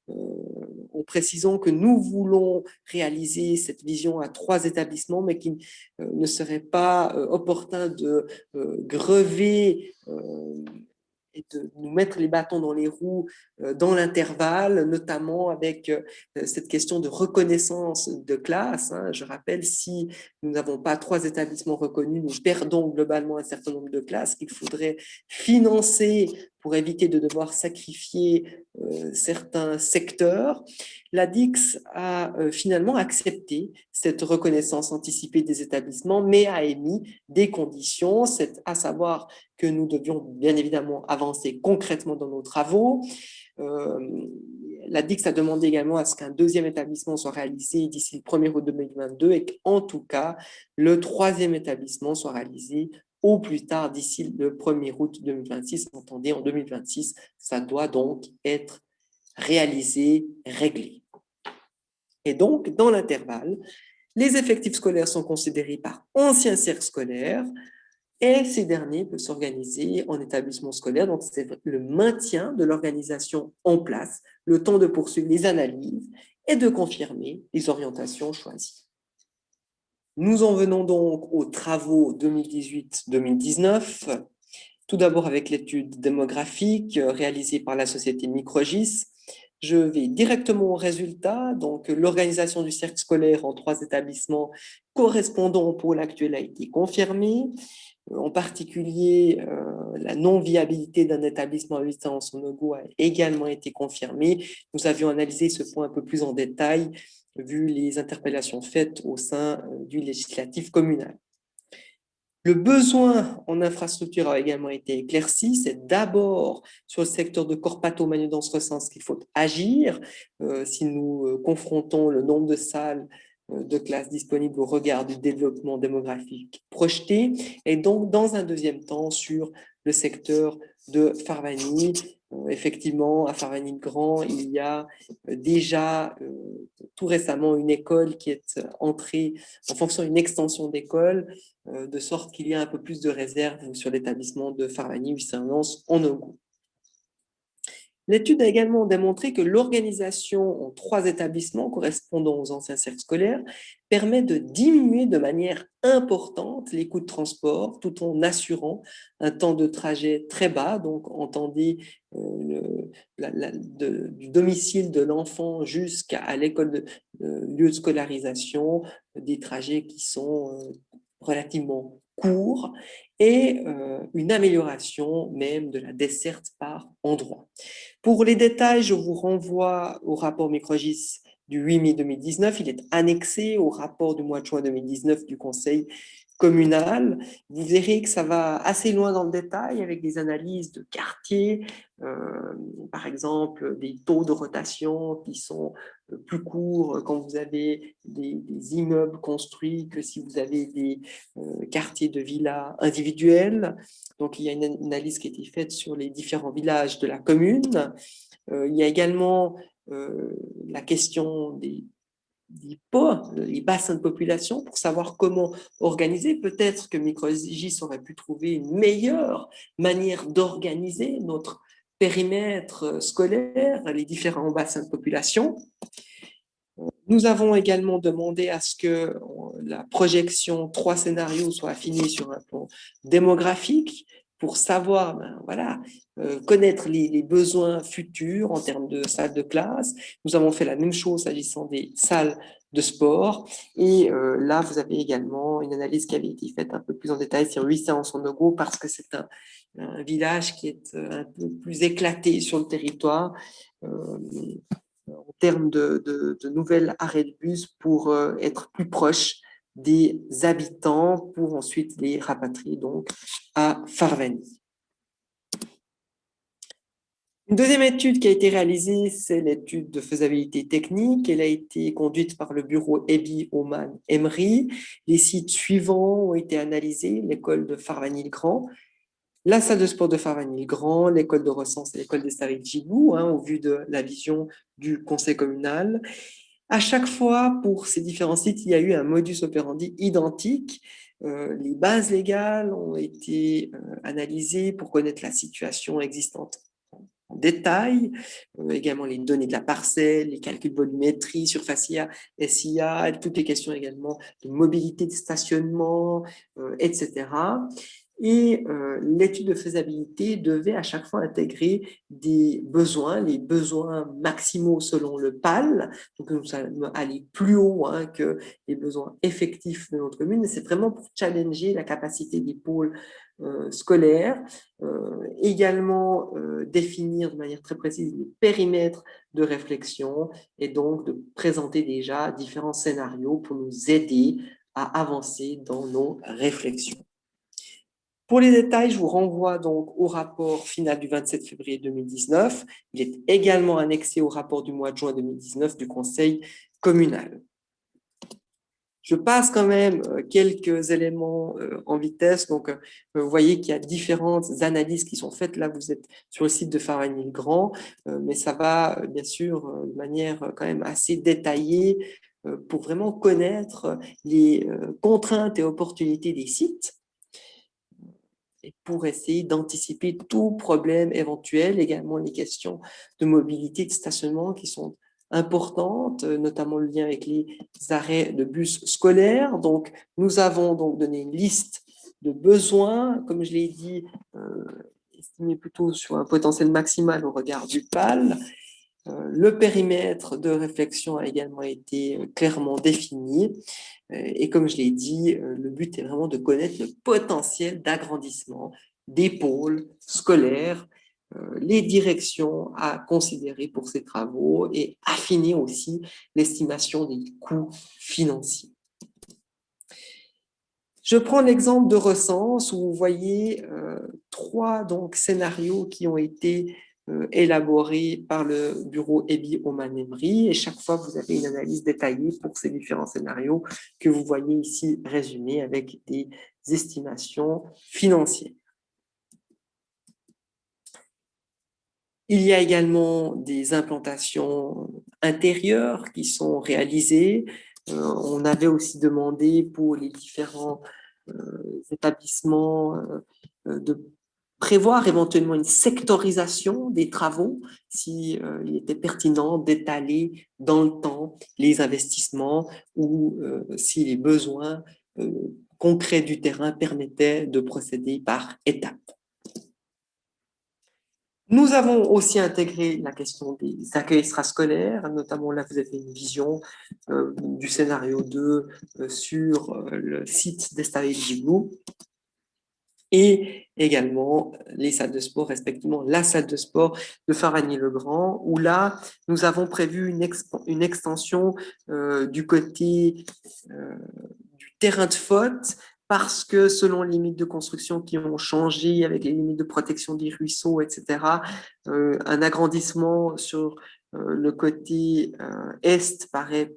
en précisant que nous voulons réaliser cette vision à 3 établissements, mais qu'il ne serait pas opportun de grever et de nous mettre les bâtons dans les roues dans l'intervalle, notamment avec cette question de reconnaissance de classe. Je rappelle, si nous n'avons pas 3 établissements reconnus, nous perdons globalement un certain nombre de classes qu'il faudrait financer pour éviter de devoir sacrifier certains secteurs. La DICS a finalement accepté cette reconnaissance anticipée des établissements, mais a émis des conditions, à savoir que nous devions bien évidemment avancer concrètement dans nos travaux. La DICS a demandé également à ce qu'un 2e établissement soit réalisé d'ici le 1er août 2022 et qu'en tout cas, le 3e établissement soit réalisé au plus tard d'ici le 1er août 2026. Entendez, en 2026, ça doit donc être réalisé, réglé. Et donc, dans l'intervalle, les effectifs scolaires sont considérés par anciens cercles scolaires et ces derniers peuvent s'organiser en établissement scolaire. Donc, c'est le maintien de l'organisation en place, le temps de poursuivre les analyses et de confirmer les orientations choisies. Nous en venons donc aux travaux 2018-2019, tout d'abord avec l'étude démographique réalisée par la société Microgis. Je vais directement au résultat. Donc, l'organisation du cercle scolaire en 3 établissements correspondant au pôle actuel a été confirmée. En particulier, la non-viabilité d'un établissement à 8 ans en Sonogo a également été confirmée. Nous avions analysé ce point un peu plus en détail vu les interpellations faites au sein du législatif communal. Le besoin en infrastructure a également été éclairci. C'est d'abord sur le secteur de Corpato-Manudance-Recense qu'il faut agir. Si nous confrontons le nombre de salles de classes disponibles au regard du développement démographique projeté, et donc dans un deuxième temps sur le secteur de Farvagny. Effectivement, à Farvagny-le-Grand, il y a déjà tout récemment une école qui est entrée en fonction d'une extension d'école, de sorte qu'il y a un peu plus de réserve sur l'établissement de Farvagny-Huissin-Lens en Ogooué. L'étude a également démontré que l'organisation en 3 établissements correspondant aux anciens cercles scolaires permet de diminuer de manière importante les coûts de transport tout en assurant un temps de trajet très bas. Donc, entendez du domicile de l'enfant jusqu'à l'école de lieu de scolarisation, des trajets qui sont relativement courts et une amélioration même de la desserte par endroit. Pour les détails, je vous renvoie au rapport Microgis du 8 mai 2019. Il est annexé au rapport du mois de juin 2019 du Conseil communal. Vous verrez que ça va assez loin dans le détail avec des analyses de quartiers, par exemple des taux de rotation qui sont plus courts quand vous avez des immeubles construits que si vous avez des quartiers de villas individuels. Donc, il y a une analyse qui a été faite sur les différents villages de la commune. Il y a également la question des POA, les bassins de population, pour savoir comment organiser. Peut-être que Microgis aurait pu trouver une meilleure manière d'organiser notre périmètre scolaire, les différents bassins de population. Nous avons également demandé à ce que la projection 3 scénarios soit affinée sur un plan démographique pour savoir, connaître les besoins futurs en termes de salles de classe. Nous avons fait la même chose s'agissant des salles de sport. Et là, vous avez également une analyse qui avait été faite un peu plus en détail sur Huissin-en-Ogooué parce que c'est un village qui est un peu plus éclaté sur le territoire. En termes de nouvelles arrêts de bus pour être plus proche des habitants pour ensuite les rapatrier donc à Farvagny. Une deuxième étude qui a été réalisée, c'est l'étude de faisabilité technique. Elle a été conduite par le bureau Ebi Oman Emery. Les sites suivants ont été analysés, l'école de Farvagny-le-Grand, la salle de sport de Farvagny-le-Grand, l'école de Recense et l'école des Staries de Gibou, au vu de la vision du conseil communal. À chaque fois, pour ces différents sites, il y a eu un modus operandi identique. Les bases légales ont été analysées pour connaître la situation existante en détail, également les données de la parcelle, les calculs de volumétrie, surface IA, SIA, toutes les questions également de mobilité de stationnement, etc. Et l'étude de faisabilité devait à chaque fois intégrer des besoins, les besoins maximaux selon le PAL. Donc, nous allons aller plus haut que les besoins effectifs de notre commune. C'est vraiment pour challenger la capacité des pôles scolaires. Également, définir de manière très précise les périmètres de réflexion et donc de présenter déjà différents scénarios pour nous aider à avancer dans nos réflexions. Pour les détails, je vous renvoie donc au rapport final du 27 février 2019. Il est également annexé au rapport du mois de juin 2019 du Conseil communal. Je passe quand même quelques éléments en vitesse. Donc, vous voyez qu'il y a différentes analyses qui sont faites. Là, vous êtes sur le site de Farvagny-le-Grand, mais ça va bien sûr de manière quand même assez détaillée pour vraiment connaître les contraintes et opportunités des sites, et pour essayer d'anticiper tout problème éventuel, également les questions de mobilité, de stationnement qui sont importantes, notamment le lien avec les arrêts de bus scolaires. Donc, nous avons donc donné une liste de besoins, comme je l'ai dit, estimé plutôt sur un potentiel maximal au regard du PAL. Le périmètre de réflexion a également été clairement défini. Et comme je l'ai dit, le but est vraiment de connaître le potentiel d'agrandissement des pôles scolaires les directions à considérer pour ces travaux et affiner aussi l'estimation des coûts financiers. Je prends l'exemple de Recense où vous voyez trois scénarios qui ont été élaborés par le bureau Ebi-Oman-Emery et chaque fois vous avez une analyse détaillée pour ces différents scénarios que vous voyez ici résumés avec des estimations financières. Il y a également des implantations intérieures qui sont réalisées. On avait aussi demandé pour les différents établissements de prévoir éventuellement une sectorisation des travaux s'il était pertinent d'étaler dans le temps les investissements ou si les besoins concrets du terrain permettaient de procéder par étapes. Nous avons aussi intégré la question des accueils extrascolaires, notamment là vous avez une vision du scénario 2 sur le site d'Estavé Djiblou et également les salles de sport, respectivement la salle de sport de Faragny-le-Grand, où là nous avons prévu une extension du côté du terrain de faute, parce que selon les limites de construction qui ont changé avec les limites de protection des ruisseaux, etc., un agrandissement sur le côté est paraît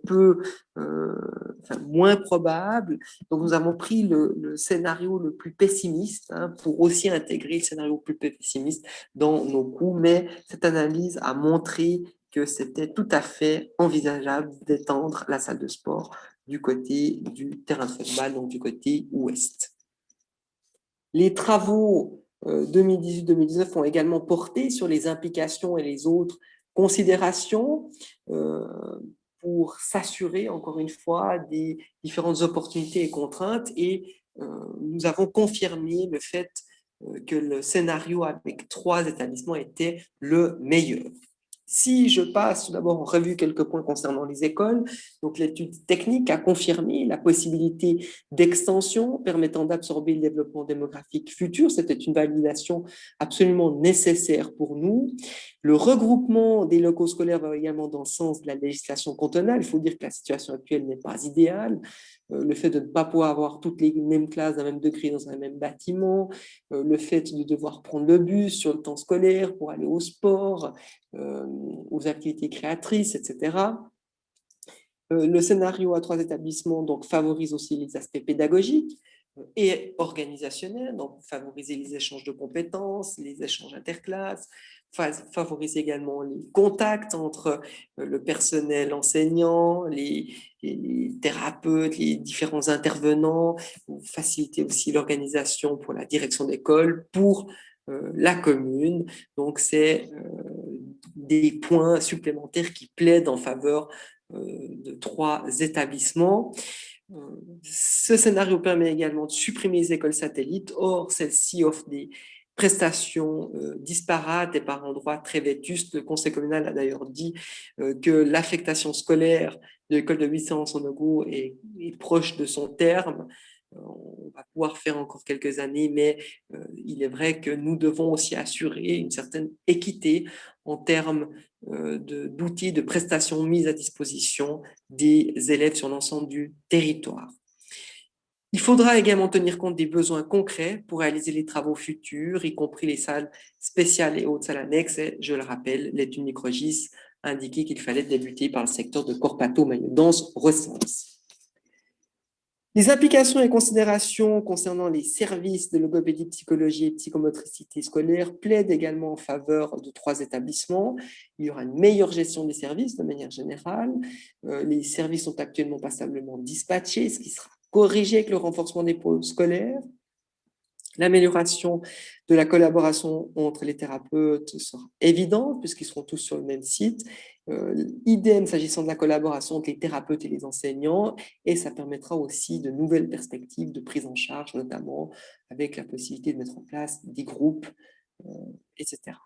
moins probable. Donc, nous avons pris le scénario le plus pessimiste pour aussi intégrer le scénario le plus pessimiste dans nos coûts, mais cette analyse a montré que c'était tout à fait envisageable d'étendre la salle de sport du côté du terrain de football, donc du côté ouest. Les travaux 2018-2019 ont également porté sur les implications et les autres considérations pour s'assurer, encore une fois, des différentes opportunités et contraintes. Et nous avons confirmé le fait que le scénario avec 3 établissements était le meilleur. Si je passe tout d'abord en revue quelques points concernant les écoles, donc l'étude technique a confirmé la possibilité d'extension permettant d'absorber le développement démographique futur. C'était une validation absolument nécessaire pour nous. Le regroupement des locaux scolaires va également dans le sens de la législation cantonale. Il faut dire que la situation actuelle n'est pas idéale. Le fait de ne pas pouvoir avoir toutes les mêmes classes d'un même degré dans un même bâtiment, le fait de devoir prendre le bus sur le temps scolaire pour aller au sport, aux activités créatrices, etc. Le scénario à 3 établissements donc, favorise aussi les aspects pédagogiques et organisationnels, donc favoriser les échanges de compétences, les échanges interclasses, favoriser également les contacts entre le personnel enseignant, les thérapeutes, les différents intervenants, faciliter aussi l'organisation pour la direction d'école, pour la commune. Donc, c'est des points supplémentaires qui plaident en faveur de 3 établissements. Ce scénario permet également de supprimer les écoles satellites. Or, celles-ci offrent des prestations disparates et par endroits très vétustes. Le conseil communal a d'ailleurs dit que l'affectation scolaire de l'école de Buisson-Sonogo est proche de son terme. On va pouvoir faire encore quelques années, mais il est vrai que nous devons aussi assurer une certaine équité en termes d'outils, de prestations mises à disposition des élèves sur l'ensemble du territoire. Il faudra également tenir compte des besoins concrets pour réaliser les travaux futurs, y compris les salles spéciales et autres salles annexes. Et je le rappelle, l'étude Microgis a indiqué qu'il fallait débuter par le secteur de Corpato-Maillot-Danse-Recense. Les applications et considérations concernant les services de logopédie, psychologie et psychomotricité scolaire plaident également en faveur de 3 établissements. Il y aura une meilleure gestion des services de manière générale. Les services sont actuellement passablement dispatchés, ce qui sera corrigé avec le renforcement des pôles scolaires. L'amélioration de la collaboration entre les thérapeutes sera évidente puisqu'ils seront tous sur le même site. Idem s'agissant de la collaboration entre les thérapeutes et les enseignants, et ça permettra aussi de nouvelles perspectives de prise en charge, notamment avec la possibilité de mettre en place des groupes, etc.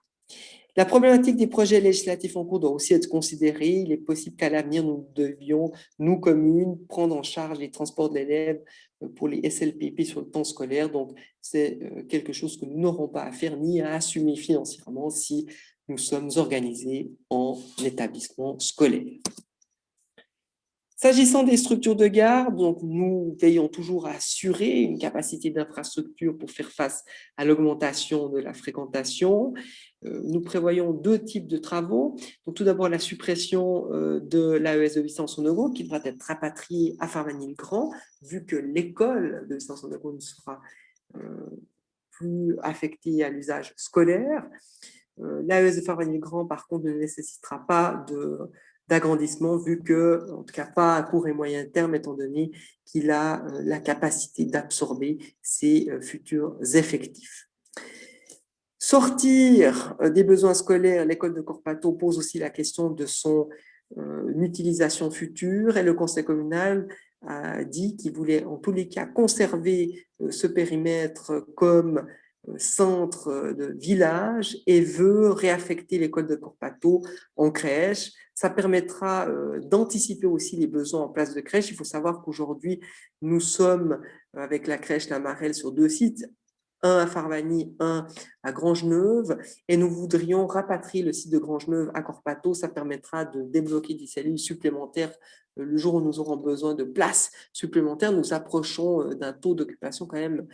La problématique des projets législatifs en cours doit aussi être considérée. Il est possible qu'à l'avenir, nous devions, nous, communes, prendre en charge les transports de l'élève pour les SLPP sur le temps scolaire. Donc, c'est quelque chose que nous n'aurons pas à faire ni à assumer financièrement si nous sommes organisés en établissement scolaire. S'agissant des structures de garde, donc nous veillons toujours à assurer une capacité d'infrastructure pour faire face à l'augmentation de la fréquentation. Nous prévoyons 2 types de travaux. Donc, tout d'abord, la suppression de l'AES de 800 Sonogo qui devra être rapatriée à Farvagny-le-Grand, vu que l'école de 800 Sonogo ne sera plus affectée à l'usage scolaire. L'AES de Farvagny-le-Grand, par contre, ne nécessitera pas d'agrandissement, vu que, en tout cas pas à court et moyen terme, étant donné qu'il a la capacité d'absorber ses futurs effectifs. Sortir des besoins scolaires, l'école de Corpato pose aussi la question de son utilisation future, et le conseil communal a dit qu'il voulait en tous les cas conserver ce périmètre comme centre de village et veut réaffecter l'école de Corpato en crèche. Ça permettra d'anticiper aussi les besoins en place de crèche. Il faut savoir qu'aujourd'hui, nous sommes avec la crèche La Marelle sur 2 sites, un à Farvagny, un à Grangeneuve, et nous voudrions rapatrier le site de Grangeneuve à Corpato. Ça permettra de débloquer des cellules supplémentaires le jour où nous aurons besoin de places supplémentaires. Nous approchons d'un taux d'occupation quand même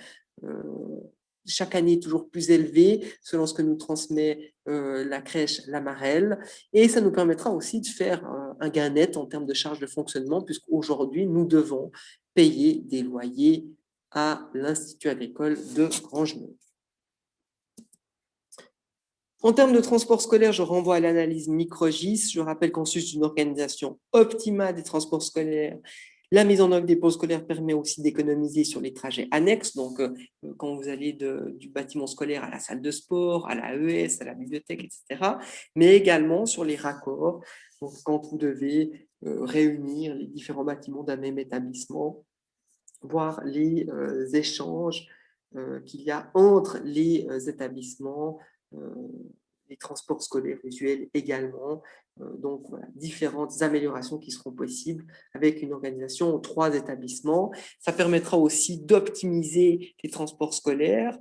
chaque année toujours plus élevé, selon ce que nous transmet la crèche La Marelle. Et ça nous permettra aussi de faire un gain net en termes de charges de fonctionnement, puisqu'aujourd'hui, nous devons payer des loyers à l'Institut agricole de Grangeneuve. En termes de transport scolaire, je renvoie à l'analyse Microgis. Je rappelle qu'en sus d'une organisation optimale des transports scolaires, la mise en œuvre des pôles scolaires permet aussi d'économiser sur les trajets annexes. Donc, quand vous allez du bâtiment scolaire à la salle de sport, à l'AES, à la bibliothèque, etc., mais également sur les raccords. Donc, quand vous devez réunir les différents bâtiments d'un même établissement, voir les échanges qu'il y a entre les établissements, les transports scolaires usuels également. Donc, voilà, différentes améliorations qui seront possibles avec une organisation en 3 établissements. Ça permettra aussi d'optimiser les transports scolaires,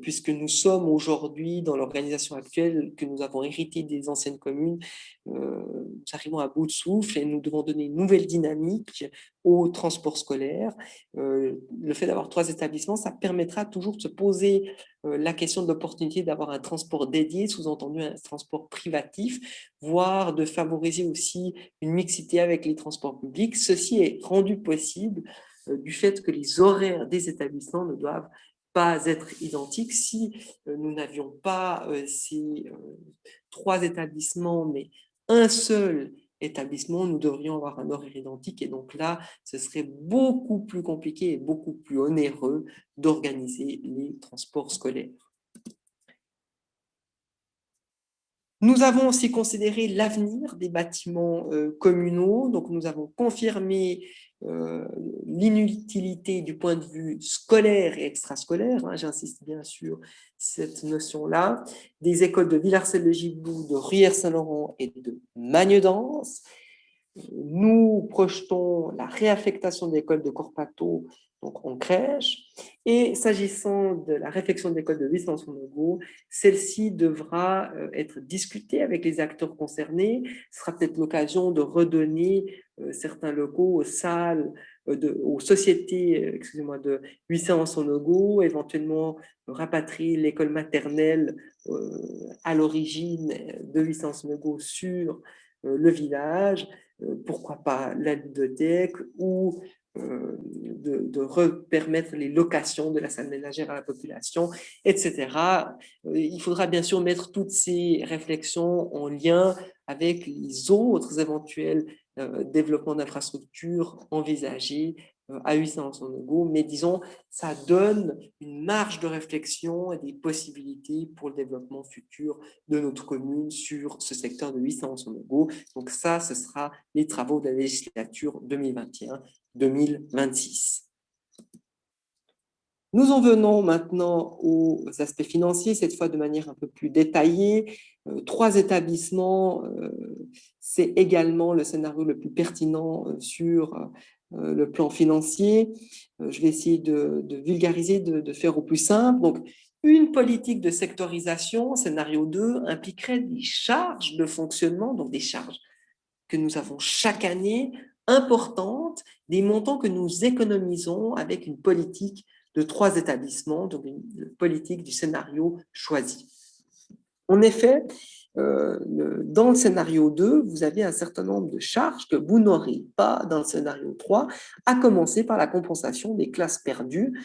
puisque nous sommes aujourd'hui, dans l'organisation actuelle que nous avons héritée des anciennes communes, nous arrivons à bout de souffle et nous devons donner une nouvelle dynamique au transport scolaire. Le fait d'avoir 3 établissements, ça permettra toujours de se poser la question de l'opportunité d'avoir un transport dédié, sous-entendu un transport privatif, voire de favoriser aussi une mixité avec les transports publics. Ceci est rendu possible du fait que les horaires des établissements ne doivent pas être identiques. Si nous n'avions pas ces 3 établissements, mais un seul établissement, nous devrions avoir un horaire identique, et donc là, ce serait beaucoup plus compliqué et beaucoup plus onéreux d'organiser les transports scolaires. Nous avons aussi considéré l'avenir des bâtiments communaux. Donc, nous avons confirmé l'inutilité du point de vue scolaire et extrascolaire, j'insiste bien sur cette notion-là, des écoles de Villarcel-le-Giblou, de Rières-Saint-Laurent et de Magnedanse. Nous projetons la réaffectation de l'école de Corpato donc en crèche. Et s'agissant de la réflexion de l'école de 800 Sonogo, celle-ci devra être discutée avec les acteurs concernés. Ce sera peut-être l'occasion de redonner certains locaux aux salles, aux sociétés de 800 Sonogo, éventuellement rapatrier l'école maternelle à l'origine de 800 Sonogo sur le village, pourquoi pas la bibliothèque, ou de permettre les locations de la salle ménagère à la population, etc. Il faudra bien sûr mettre toutes ces réflexions en lien avec les autres éventuels développements d'infrastructures envisagés à 800 Sonogo, mais disons, ça donne une marge de réflexion et des possibilités pour le développement futur de notre commune sur ce secteur de 800 Sonogo. Donc ça, ce sera les travaux de la législature 2021-2026. Nous en venons maintenant aux aspects financiers, cette fois de manière un peu plus détaillée. 3 établissements, c'est également le scénario le plus pertinent sur le plan financier. Je vais essayer de vulgariser, de faire au plus simple. Donc, une politique de sectorisation, scénario 2, impliquerait des charges de fonctionnement, donc des charges que nous avons chaque année importantes, des montants que nous économisons avec une politique de 3 établissements, donc une politique du scénario choisi. En effet, dans le scénario 2, vous avez un certain nombre de charges que vous n'aurez pas dans le scénario 3, à commencer par la compensation des classes perdues.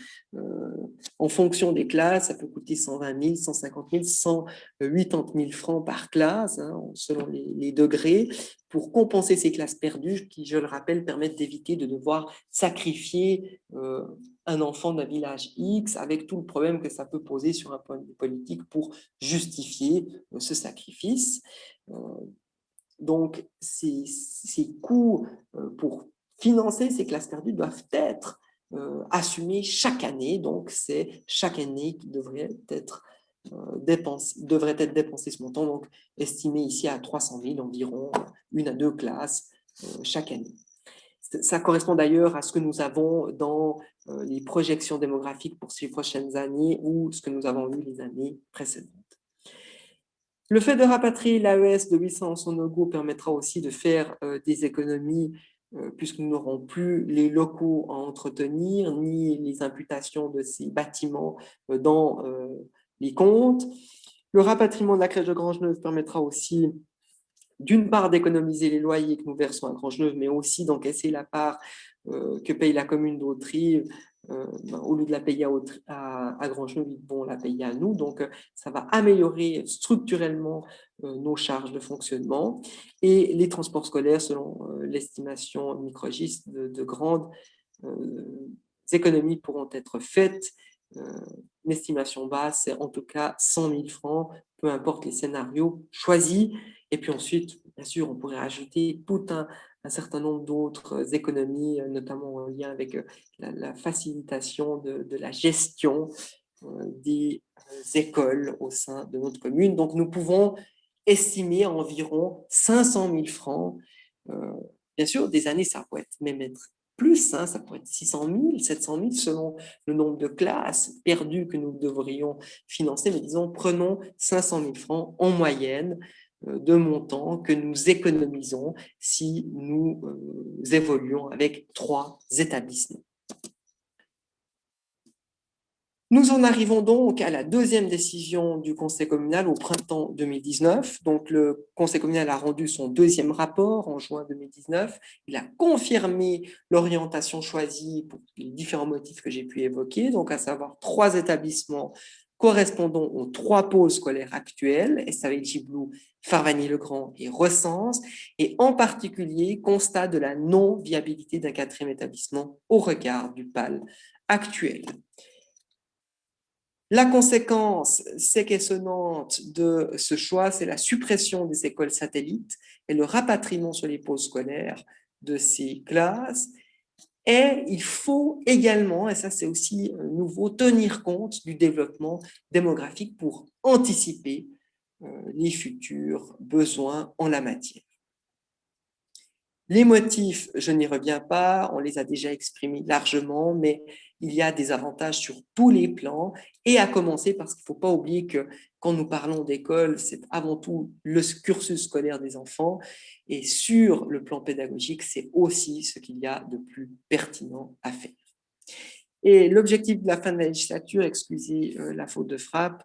En fonction des classes, ça peut coûter 120 000, 150 000, 180 000 francs par classe, hein, selon les degrés, pour compenser ces classes perdues qui, je le rappelle, permettent d'éviter de devoir sacrifier un enfant d'un village X avec tout le problème que ça peut poser sur un point de vue politique pour justifier ce sacrifice. Donc, ces coûts pour financer ces classes perdues doivent être assumés chaque année. Donc, c'est chaque année qui devrait être dépensé ce montant, donc estimé ici à 300 000, environ 1 à 2 classes chaque année. Ça correspond d'ailleurs à ce que nous avons dans les projections démographiques pour ces prochaines années ou ce que nous avons eu les années précédentes. Le fait de rapatrier l'AES de 800 en son logo permettra aussi de faire des économies puisque nous n'aurons plus les locaux à entretenir ni les imputations de ces bâtiments dans les comptes. Le rapatriement de la crèche de Grangeneuve permettra aussi d'une part d'économiser les loyers que nous versons à Grangeneuve, mais aussi d'encaisser la part que paye la commune d'Hauterive. Au lieu de la payer à Grangeneuve, ils vont la payer à nous. Donc, ça va améliorer structurellement nos charges de fonctionnement. Et les transports scolaires, selon l'estimation Microgis, de grandes économies pourront être faites. Une estimation basse, c'est en tout cas 100 000 francs, peu importe les scénarios choisis. Et puis ensuite, bien sûr, on pourrait ajouter tout un certain nombre d'autres économies, notamment en lien avec la facilitation de la gestion des écoles au sein de notre commune. Donc, nous pouvons estimer à environ 500 000 francs. Bien sûr, des années, ça pourrait même être plus, hein, ça pourrait être 600 000, 700 000 selon le nombre de classes perdues que nous devrions financer, mais disons, prenons 500 000 francs en moyenne de montant que nous économisons si nous évoluons avec 3 établissements. Nous en arrivons donc à la deuxième décision du Conseil communal au printemps 2019. Donc, le Conseil communal a rendu son deuxième rapport en juin 2019. Il a confirmé l'orientation choisie pour les différents motifs que j'ai pu évoquer, donc à savoir 3 établissements correspondant aux 3 pôles scolaires actuels, Estavayer-Gibloux, Farvagny-le-Grand et Recense, et en particulier constat de la non-viabilité d'un 4e établissement au regard du PAL actuel. La conséquence séquentionnante de ce choix, c'est la suppression des écoles satellites et le rapatriement sur les pôles scolaires de ces classes. Et il faut également, et ça c'est aussi nouveau, tenir compte du développement démographique pour anticiper les futurs besoins en la matière. Les motifs, je n'y reviens pas, on les a déjà exprimés largement, mais il y a des avantages sur tous les plans, et à commencer parce qu'il ne faut pas oublier que quand nous parlons d'école, c'est avant tout le cursus scolaire des enfants, et sur le plan pédagogique, c'est aussi ce qu'il y a de plus pertinent à faire. Et l'objectif de la fin de la législature, excusez la faute de frappe,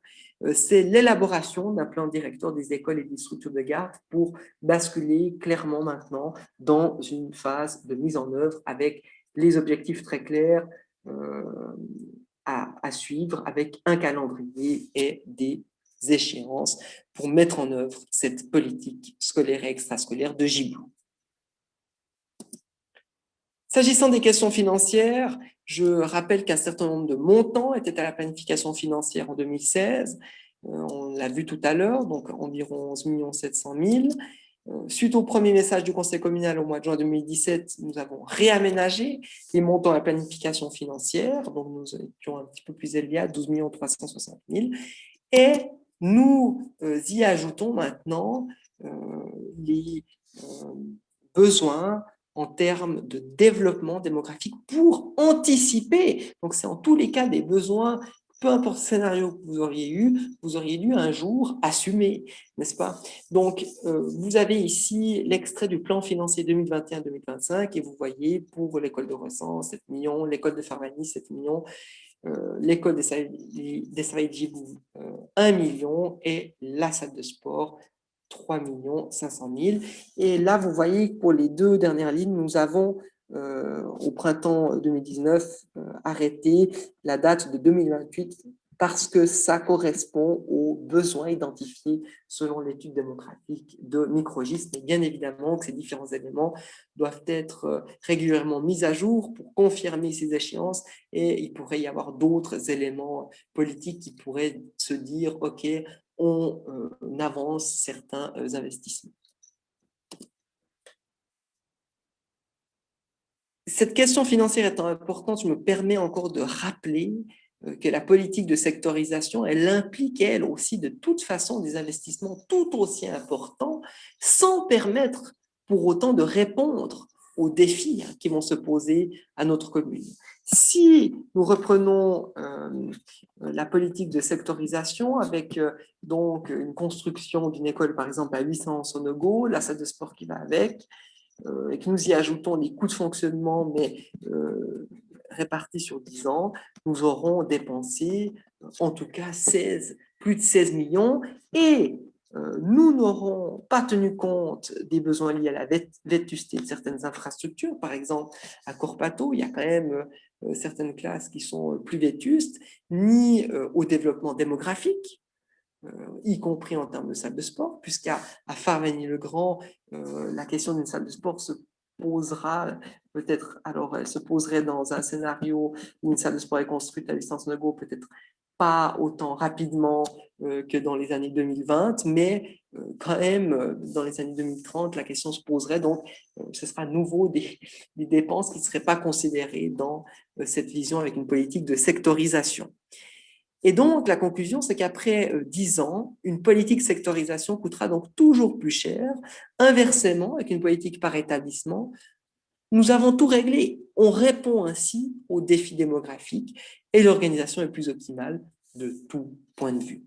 c'est l'élaboration d'un plan directeur des écoles et des structures de garde pour basculer clairement maintenant dans une phase de mise en œuvre avec les objectifs très clairs à suivre, avec un calendrier et des échéances pour mettre en œuvre cette politique scolaire et extrascolaire de Gibloux. S'agissant des questions financières, je rappelle qu'un certain nombre de montants étaient à la planification financière en 2016. On l'a vu tout à l'heure, donc environ 11 700 000. Suite au premier message du Conseil communal au mois de juin 2017, nous avons réaménagé les montants de la planification financière, donc nous étions un petit peu plus élevés à 12 360 000, et nous y ajoutons maintenant les besoins en termes de développement démographique pour anticiper. Donc, c'est en tous les cas des besoins, peu importe le scénario que vous auriez dû un jour assumer, n'est-ce pas? Donc, vous avez ici l'extrait du plan financier 2021-2025 et vous voyez pour l'école de Ressan, 7 millions, l'école de Farvani, 7 millions, l'école des Saïd Djibou, 1 million et la salle de sport, 3 500 000. Et là, vous voyez que pour les deux dernières lignes, nous avons au printemps 2019 arrêté la date de 2028 parce que ça correspond aux besoins identifiés selon l'étude démographique de Microgis. Mais bien évidemment que ces différents éléments doivent être régulièrement mis à jour pour confirmer ces échéances et il pourrait y avoir d'autres éléments politiques qui pourraient se dire « Ok, on avance certains investissements ». Cette question financière étant importante, je me permets encore de rappeler que la politique de sectorisation, elle implique, elle aussi, de toute façon, des investissements tout aussi importants, sans permettre pour autant de répondre aux défis qui vont se poser à notre commune. Si nous reprenons la politique de sectorisation avec donc une construction d'une école, par exemple, à 800 en Sonogo, la salle de sport qui va avec, et que nous y ajoutons les coûts de fonctionnement, mais répartis sur 10 ans, nous aurons dépensé en tout cas plus de 16 millions et nous n'aurons pas tenu compte des besoins liés à la vétusté de certaines infrastructures. Par exemple, à Corpato, il y a quand même certaines classes qui sont plus vétustes, ni au développement démographique, y compris en termes de salle de sport, puisqu'à Farvagny-le-Grand, la question d'une salle de sport se posera peut-être, alors elle se poserait dans un scénario où une salle de sport est construite à distance de Go, peut-être pas autant rapidement que dans les années 2020, mais quand même, dans les années 2030, la question se poserait. Donc, ce sera à nouveau des dépenses qui ne seraient pas considérées dans cette vision avec une politique de sectorisation. Et donc, la conclusion, c'est qu'après 10 ans, une politique sectorisation coûtera donc toujours plus cher. Inversement, avec une politique par établissement, nous avons tout réglé. On répond ainsi aux défis démographiques et l'organisation est plus optimale de tout point de vue.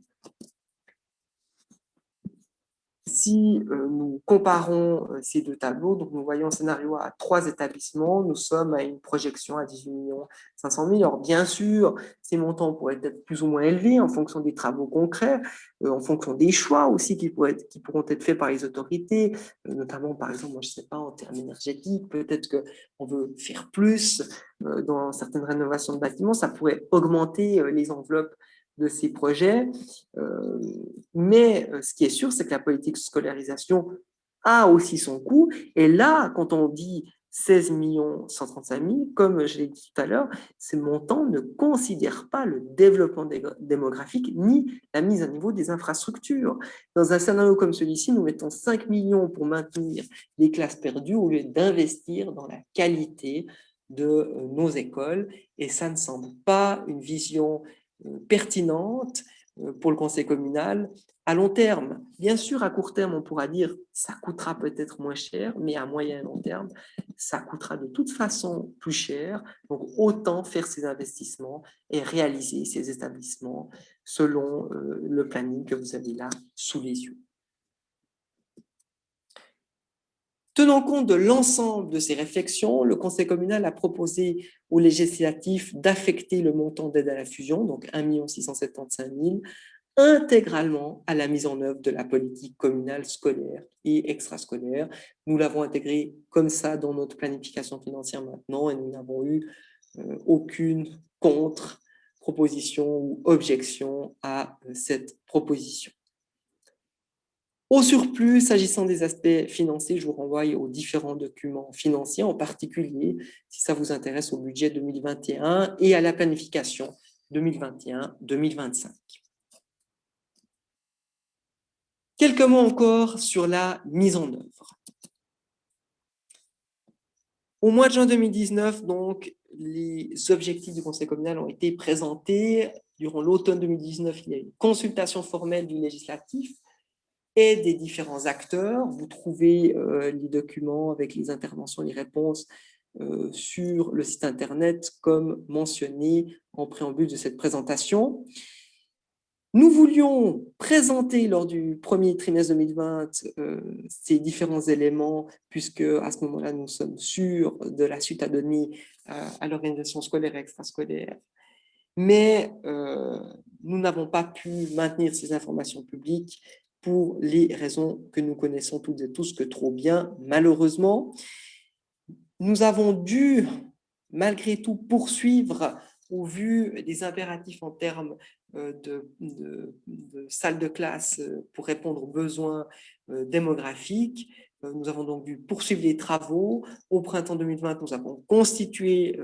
Si nous comparons ces deux tableaux, donc nous voyons un scénario à 3 établissements, nous sommes à une projection à 18 500 000. Alors bien sûr, ces montants pourraient être plus ou moins élevés en fonction des travaux concrets, en fonction des choix aussi qui pourront être faits par les autorités, notamment par exemple, moi je ne sais pas, en termes énergétiques, peut-être qu'on veut faire plus dans certaines rénovations de bâtiments, ça pourrait augmenter les enveloppes de ces projets. Mais ce qui est sûr, c'est que la politique de scolarisation a aussi son coût. Et là, quand on dit 16 135 000, comme je l'ai dit tout à l'heure, ces montants ne considèrent pas le développement démographique ni la mise à niveau des infrastructures. Dans un scénario comme celui-ci, nous mettons 5 millions pour maintenir les classes perdues au lieu d'investir dans la qualité de nos écoles. Et ça ne semble pas une vision pertinente pour le conseil communal à long terme. Bien sûr, à court terme, on pourra dire ça coûtera peut-être moins cher, mais à moyen et long terme, ça coûtera de toute façon plus cher. Donc, autant faire ces investissements et réaliser ces établissements selon le planning que vous avez là sous les yeux. Tenant compte de l'ensemble de ces réflexions, le Conseil communal a proposé au législatif d'affecter le montant d'aide à la fusion, donc 1 675 000, intégralement à la mise en œuvre de la politique communale scolaire et extrascolaire. Nous l'avons intégré comme ça dans notre planification financière maintenant et nous n'avons eu aucune contre-proposition ou objection à cette proposition. Au surplus, s'agissant des aspects financiers, je vous renvoie aux différents documents financiers, en particulier, si ça vous intéresse, au budget 2021 et à la planification 2021-2025. Quelques mots encore sur la mise en œuvre. Au mois de juin 2019, donc, les objectifs du Conseil communal ont été présentés. Durant l'automne 2019, il y a eu une consultation formelle du législatif et des différents acteurs. Vous trouvez les documents avec les interventions et les réponses sur le site internet, comme mentionné en préambule de cette présentation. Nous voulions présenter lors du premier trimestre 2020 ces différents éléments, puisque à ce moment-là, nous sommes sûrs de la suite à donner à l'organisation scolaire et extrascolaire. Mais nous n'avons pas pu maintenir ces informations publiques pour les raisons que nous connaissons toutes et tous que trop bien, malheureusement. Nous avons dû, malgré tout, poursuivre au vu des impératifs en termes de salles de classe pour répondre aux besoins démographiques. Nous avons donc dû poursuivre les travaux. Au printemps 2020, nous avons constitué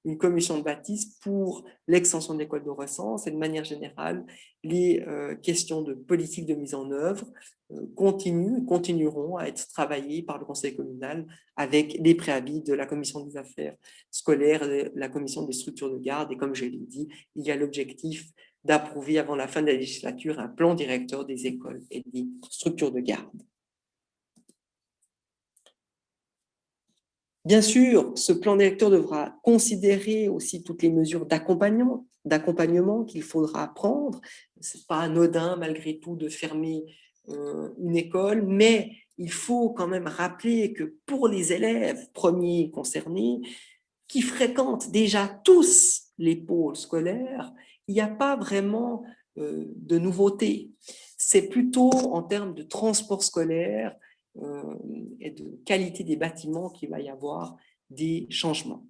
une commission de bâtisse pour l'extension de l'école de Ressens et de manière générale, les questions de politique de mise en œuvre continueront à être travaillées par le Conseil communal avec les préavis de la Commission des affaires scolaires, la Commission des structures de garde. Et comme je l'ai dit, il y a l'objectif d'approuver avant la fin de la législature un plan directeur des écoles et des structures de garde. Bien sûr, ce plan directeur devra considérer aussi toutes les mesures d'accompagnement qu'il faudra prendre. Ce n'est pas anodin, malgré tout, de fermer une école, mais il faut quand même rappeler que pour les élèves premiers concernés, qui fréquentent déjà tous les pôles scolaires, il n'y a pas vraiment de nouveauté. C'est plutôt en termes de transport scolaire et de qualité des bâtiments qu'il va y avoir des changements.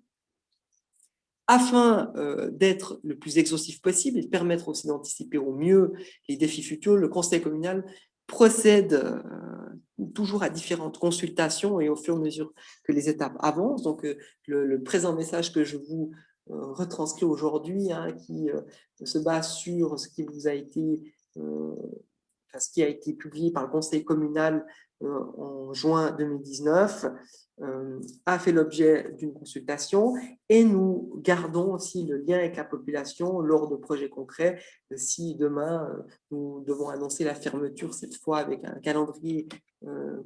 Afin d'être le plus exhaustif possible et de permettre aussi d'anticiper au mieux les défis futurs, le Conseil communal procède toujours à différentes consultations et au fur et à mesure que les étapes avancent. Donc, le présent message que je vous retranscris aujourd'hui, qui se base sur ce qui vous a été ce qui a été publié par le Conseil communal en juin 2019, a fait l'objet d'une consultation et nous gardons aussi le lien avec la population lors de projets concrets. Si demain, nous devons annoncer la fermeture, cette fois avec un calendrier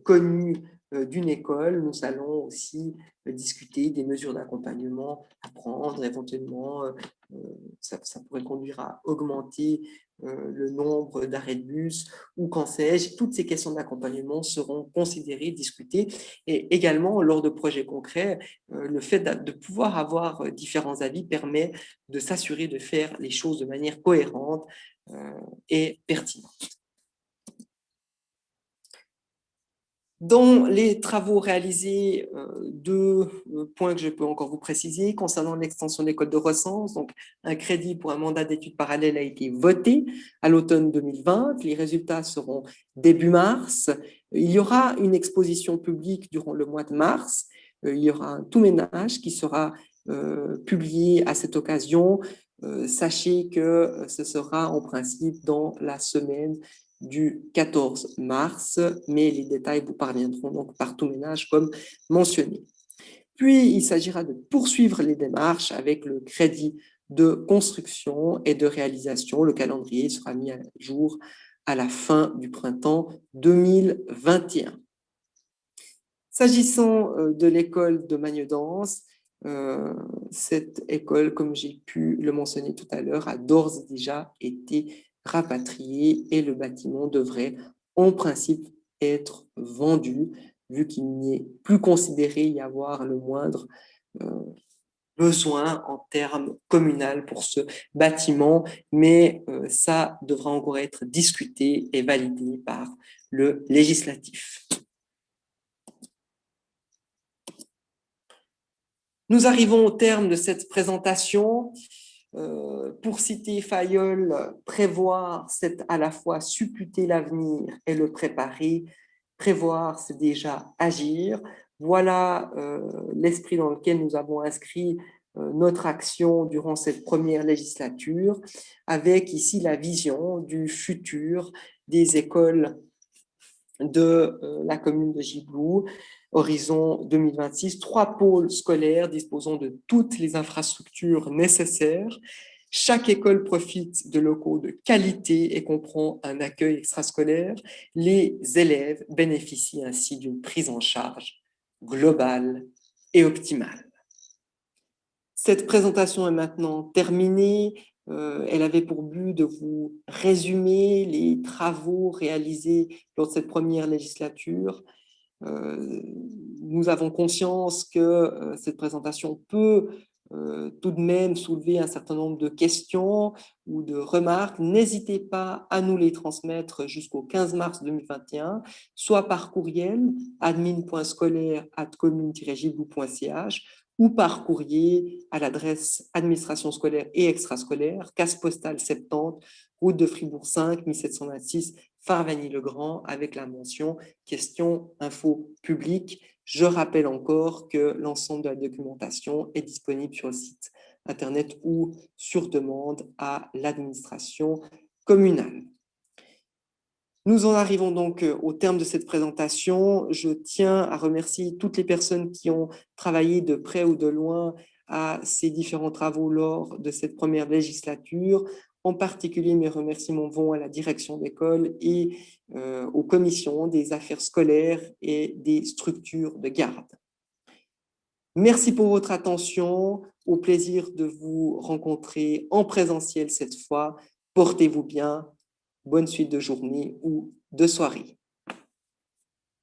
connu d'une école, nous allons aussi discuter des mesures d'accompagnement à prendre. Éventuellement, ça pourrait conduire à augmenter le nombre d'arrêts de bus ou qu'en sais-je. Toutes ces questions d'accompagnement seront considérées, discutées. Et également, lors de projets concrets, le fait de pouvoir avoir différents avis permet de s'assurer de faire les choses de manière cohérente et pertinente. Dans les travaux réalisés, deux points que je peux encore vous préciser. Concernant l'extension de l'école de Ressens, donc un crédit pour un mandat d'études parallèles a été voté à l'automne 2020. Les résultats seront début mars. Il y aura une exposition publique durant le mois de mars. Il y aura un tout-ménage qui sera publié à cette occasion. Sachez que ce sera en principe dans la semaine du 14 mars, mais les détails vous parviendront donc par tout ménage comme mentionné. Puis, il s'agira de poursuivre les démarches avec le crédit de construction et de réalisation. Le calendrier sera mis à jour à la fin du printemps 2021. S'agissant de l'école de Magnedanse, cette école, comme j'ai pu le mentionner tout à l'heure, a d'ores et déjà été rapatrié et le bâtiment devrait en principe être vendu vu qu'il n'y est plus considéré y avoir le moindre besoin en termes communal pour ce bâtiment, mais ça devra encore être discuté et validé par le législatif. Nous arrivons au terme de cette présentation. Pour citer Fayolle, prévoir, c'est à la fois supputer l'avenir et le préparer. Prévoir, c'est déjà agir. Voilà l'esprit dans lequel nous avons inscrit notre action durant cette première législature, avec ici la vision du futur des écoles de la commune de Gibloux, horizon 2026, 3 pôles scolaires disposant de toutes les infrastructures nécessaires. Chaque école profite de locaux de qualité et comprend un accueil extrascolaire. Les élèves bénéficient ainsi d'une prise en charge globale et optimale. Cette présentation est maintenant terminée. Elle avait pour but de vous résumer les travaux réalisés lors de cette première législature. Nous avons conscience que cette présentation peut tout de même soulever un certain nombre de questions ou de remarques. N'hésitez pas à nous les transmettre jusqu'au 15 mars 2021, soit par courriel admin.scolaire@commune-giblou.ch ou par courrier à l'adresse administration scolaire et extrascolaire, case postale 70, route de Fribourg 5, 1726, Farvagny-le-Grand, avec la mention questions info publique. Je rappelle encore que l'ensemble de la documentation est disponible sur le site internet ou sur demande à l'administration communale. Nous en arrivons donc au terme de cette présentation. Je tiens à remercier toutes les personnes qui ont travaillé de près ou de loin à ces différents travaux lors de cette première législature. En particulier, mes remerciements vont à la direction d'école et aux commissions des affaires scolaires et des structures de garde. Merci pour votre attention. Au plaisir de vous rencontrer en présentiel cette fois. Portez-vous bien. Bonne suite de journée ou de soirée.